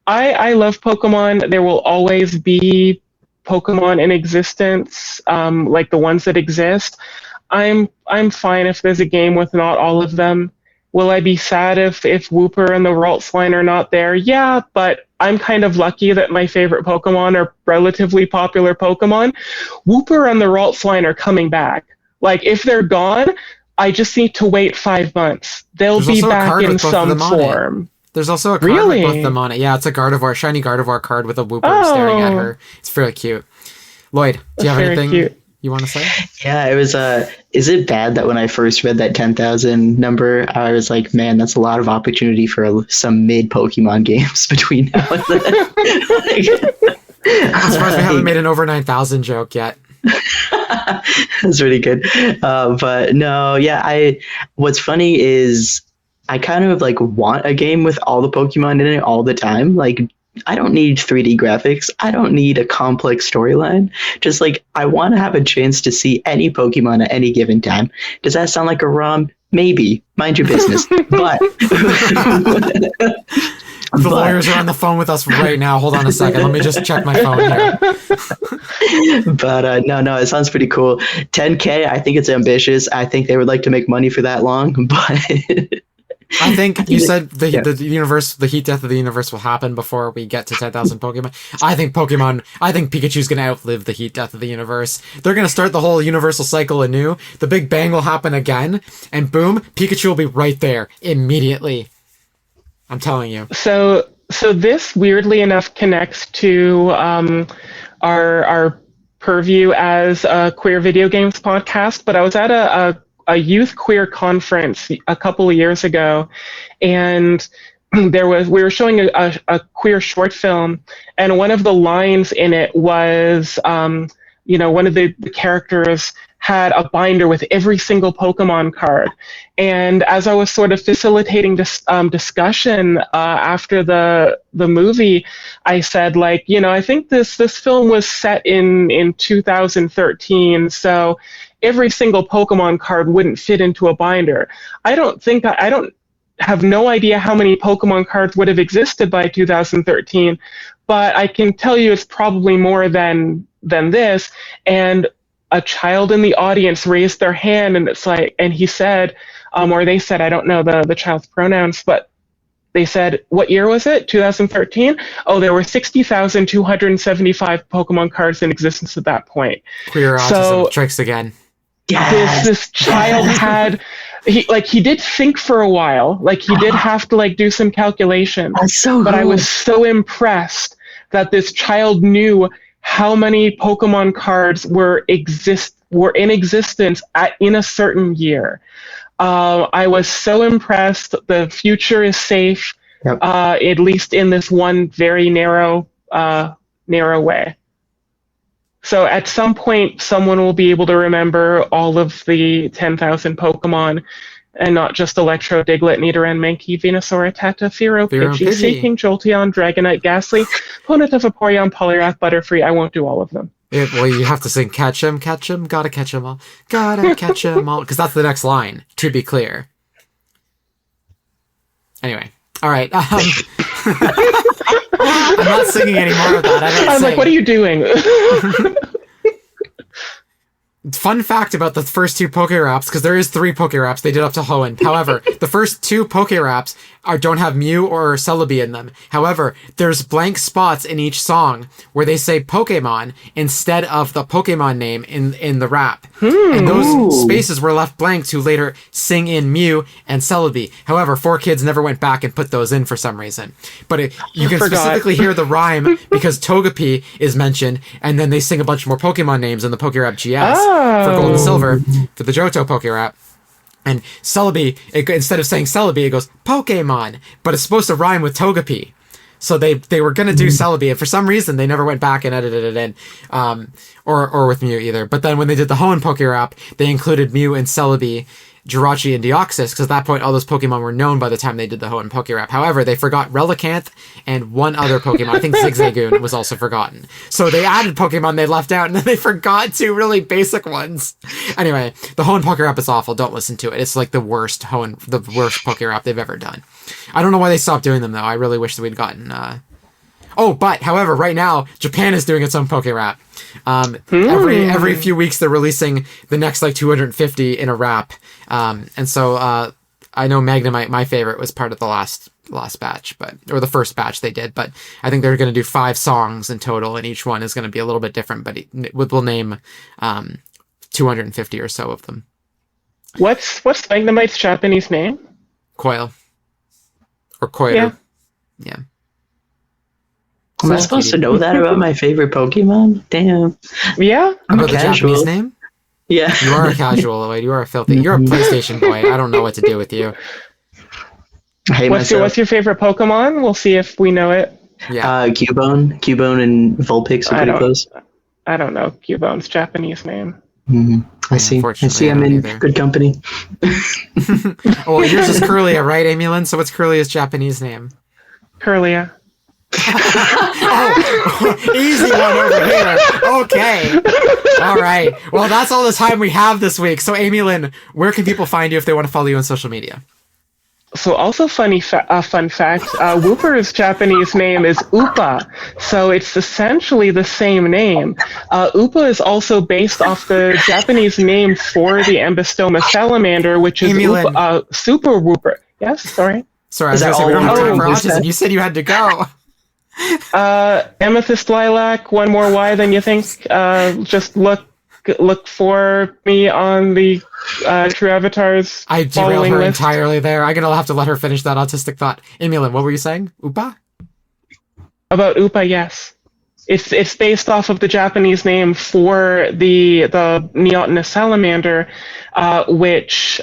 I love Pokemon. There will always be Pokemon in existence, like the ones that exist. I'm fine if there's a game with not all of them. Will I be sad if Wooper and the Raltsline are not there? Yeah, but I'm kind of lucky that my favorite Pokemon are relatively popular Pokemon. Wooper and the Raltsline are coming back. Like, if they're gone, I just need to wait 5 months. They'll be back in some form. There's also a card with both of them on it. Yeah, it's a Gardevoir, shiny Gardevoir card with a Wooper staring at her. It's very cute. Lloyd, do you have anything you want to say? Yeah, it was, is it bad that when I first read that 10,000 number, I was like, man, that's a lot of opportunity for some mid-Pokemon games between now and then. I'm surprised we haven't made an over 9,000 joke yet. That's really good. But no, yeah, what's funny is I kind of like want a game with all the Pokemon in it all the time. Like, I don't need 3D graphics. I don't need a complex storyline. Just like, I want to have a chance to see any Pokemon at any given time. Does that sound like a ROM? Maybe. Mind your business. But the lawyers are on the phone with us right now. Hold on a second. Let me just check my phone here. But no, it sounds pretty cool. 10K, I think it's ambitious. I think they would like to make money for that long, but I think you said the universe, the heat death of the universe will happen before we get to 10,000 Pokemon. I think Pikachu's going to outlive the heat death of the universe. They're going to start the whole universal cycle anew. The Big Bang will happen again, and boom, Pikachu will be right there immediately. I'm telling you. So this weirdly enough connects to our purview as a queer video games podcast. But I was at a youth queer conference a couple of years ago, and we were showing a queer short film, and one of the lines in it was, one of the characters had a binder with every single Pokemon card. And as I was sort of facilitating this discussion after the movie, I said, like, I think this film was set in 2013, so every single Pokemon card wouldn't fit into a binder. I don't have no idea how many Pokemon cards would have existed by 2013, but I can tell you it's probably more than this. And a child in the audience raised their hand, and it's like, and he said, or they said, I don't know the child's pronouns, but they said, what year was it? 2013? Oh, there were 60,275 Pokemon cards in existence at that point. Queer autism tricks again. Yes. This child had, he did think for a while, like he did have to do some calculations. That's so but cool. I was so impressed that this child knew how many Pokemon cards were in existence in a certain year. I was so impressed. The future is safe, at least in this one very narrow way. So at some point, someone will be able to remember all of the 10,000 Pokemon, and not just Electro, Diglett, Nidoran, Mankey, Venusaur, Rattata, Fearow, Pidgey, Seaking, Jolteon, Dragonite, Ghastly, Ponyta, Vaporeon, Poliwrath, Butterfree. I won't do all of them. Well, you have to sing catch 'em, gotta catch 'em all, gotta catch 'em all, because that's the next line, to be clear. Anyway, all right. I'm not singing any more of that. I'm like, what are you doing? Fun fact about the first two Pokéraps, because there is 3 Pokéraps, they did up to Hoenn. However, the first 2 Pokéraps don't have Mew or Celebi in them. However, there's blank spots in each song where they say Pokemon instead of the Pokemon name in the rap. And those spaces were left blank to later sing in Mew and Celebi. However, 4Kids never went back and put those in for some reason. But you can specifically hear the rhyme because Togepi is mentioned, and then they sing a bunch more Pokemon names in the Pokérap GS. For Gold and Silver, for the Johto Pokérap. And Celebi, instead of saying Celebi, it goes Pokemon, but it's supposed to rhyme with Togepi. So they were going to do Celebi, and for some reason they never went back and edited it in, or with Mew either. But then when they did the Hoenn Pokérap, they included Mew and Celebi, Jirachi and Deoxys, because at that point all those Pokemon were known by the time they did the Hoenn Pokérap. However, they forgot Relicanth and one other Pokemon. I think Zigzagoon was also forgotten. So they added Pokemon they left out, and then they forgot 2 really basic ones. Anyway, the Hoenn Pokérap is awful. Don't listen to it. It's like the worst Pokérap they've ever done. I don't know why they stopped doing them, though. I really wish that we'd gotten... However, right now, Japan is doing its own Pokérap. Every few weeks they're releasing the next 250 in a wrap. And so I know Magnemite, my favorite, was part of the last batch, or the first batch they did, but I think they're going to do 5 songs in total, and each one is going to be a little bit different, but we'll name 250 or so of them. What's Magnemite's Japanese name? Coil. Or Coil. Yeah. Am I supposed to know that about my favorite Pokemon? Damn. Yeah. About the Japanese name? Yeah. You are a casual, Lloyd. You are a filthy. You're a PlayStation boy. I don't know what to do with you. What's your favorite Pokemon? We'll see if we know it. Yeah. Cubone and Vulpix are pretty close. I don't know Cubone's Japanese name. Mm-hmm. I see. I'm in good company. Well, yours is Curlia, right, Amy-Lynn? So what's Curlia's Japanese name? Curlia. Oh, easy one over here. Okay. All right. Well, that's all the time we have this week. So, Amy-Lynn, where can people find you if they want to follow you on social media? So also fun fact, Wooper's Japanese name is Upa, so it's essentially the same name. Upa is also based off the Japanese name for the Ambystoma salamander, which is Super Wooper. Yes, sorry. Sorry, I was going to say, we don't have time for autism. You said you had to go. Amethyst Lilac, one more Y than you think. Just look for me on the True Avatars. I derailed her entirely there. I'm going to have to let her finish that autistic thought. Amy-Lynn, what were you saying? Upa? About Upa, yes. It's based off of the Japanese name for the Neotinous salamander, which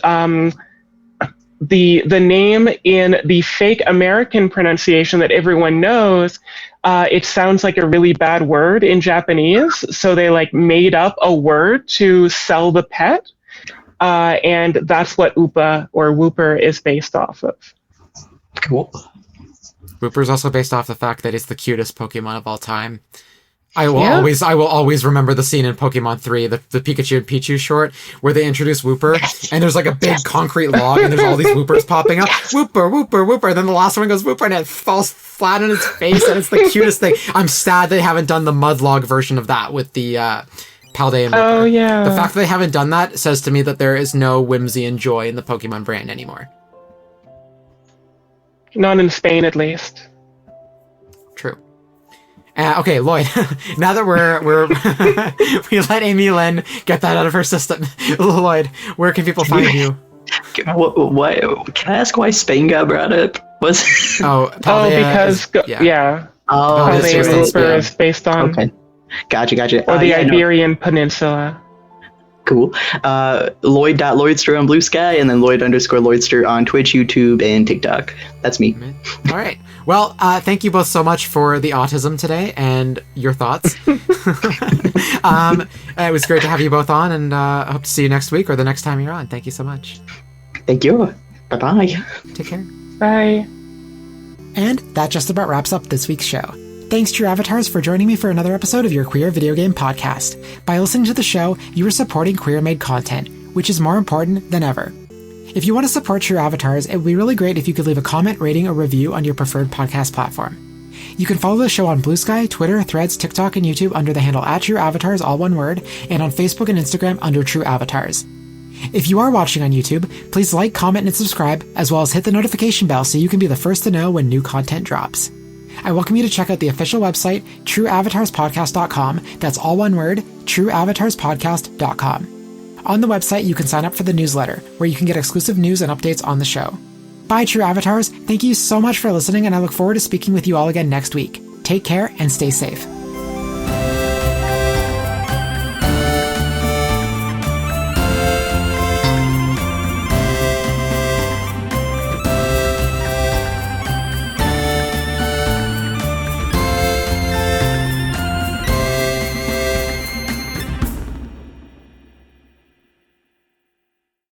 the name in the fake American pronunciation that everyone knows, it sounds like a really bad word in Japanese, so they made up a word to sell the pet, and that's what Upa or Wooper is based off of. Cool. Wooper is also based off the fact that it's the cutest Pokemon of all time. I will always remember the scene in Pokemon 3, the Pikachu and Pichu short, where they introduce Wooper, and there's a big concrete log, and there's all these Woopers popping up. Wooper, Wooper, Wooper, and then the last one goes Wooper, and it falls flat on its face, and it's the cutest thing. I'm sad they haven't done the Mudlog version of that with the Paldean Wooper. Oh, yeah. The fact that they haven't done that says to me that there is no whimsy and joy in the Pokemon brand anymore. Not in Spain, at least. True. Okay, Lloyd. Now that we let Amy-Lynn get that out of her system, Lloyd, where can people find you? What? Can I ask why Spain got brought up? Because yeah. Paldean Wooper is based on. Okay, gotcha. Or the Iberian Peninsula. Cool. Lloyd.Lloydster on Blue Sky, and then Lloyd_Lloydster on Twitch, YouTube, and TikTok. That's me. All right. Well, thank you both so much for the autism today and your thoughts. It was great to have you both on, and I hope to see you next week or the next time you're on. Thank you so much. Thank you. Bye-bye. Take care. Bye. And that just about wraps up this week's show. Thanks, True Avatars, for joining me for another episode of your Queer Video Game Podcast. By listening to the show, you are supporting queer-made content, which is more important than ever. If you want to support True Avatars, it would be really great if you could leave a comment, rating, or review on your preferred podcast platform. You can follow the show on Blue Sky, Twitter, Threads, TikTok, and YouTube under the handle @TrueAvatars, all one word, and on Facebook and Instagram under True Avatars. If you are watching on YouTube, please like, comment, and subscribe, as well as hit the notification bell so you can be the first to know when new content drops. I welcome you to check out the official website, trueavatarspodcast.com. That's all one word, trueavatarspodcast.com. On the website, you can sign up for the newsletter, where you can get exclusive news and updates on the show. Bye, True Avatars. Thank you so much for listening, and I look forward to speaking with you all again next week. Take care and stay safe.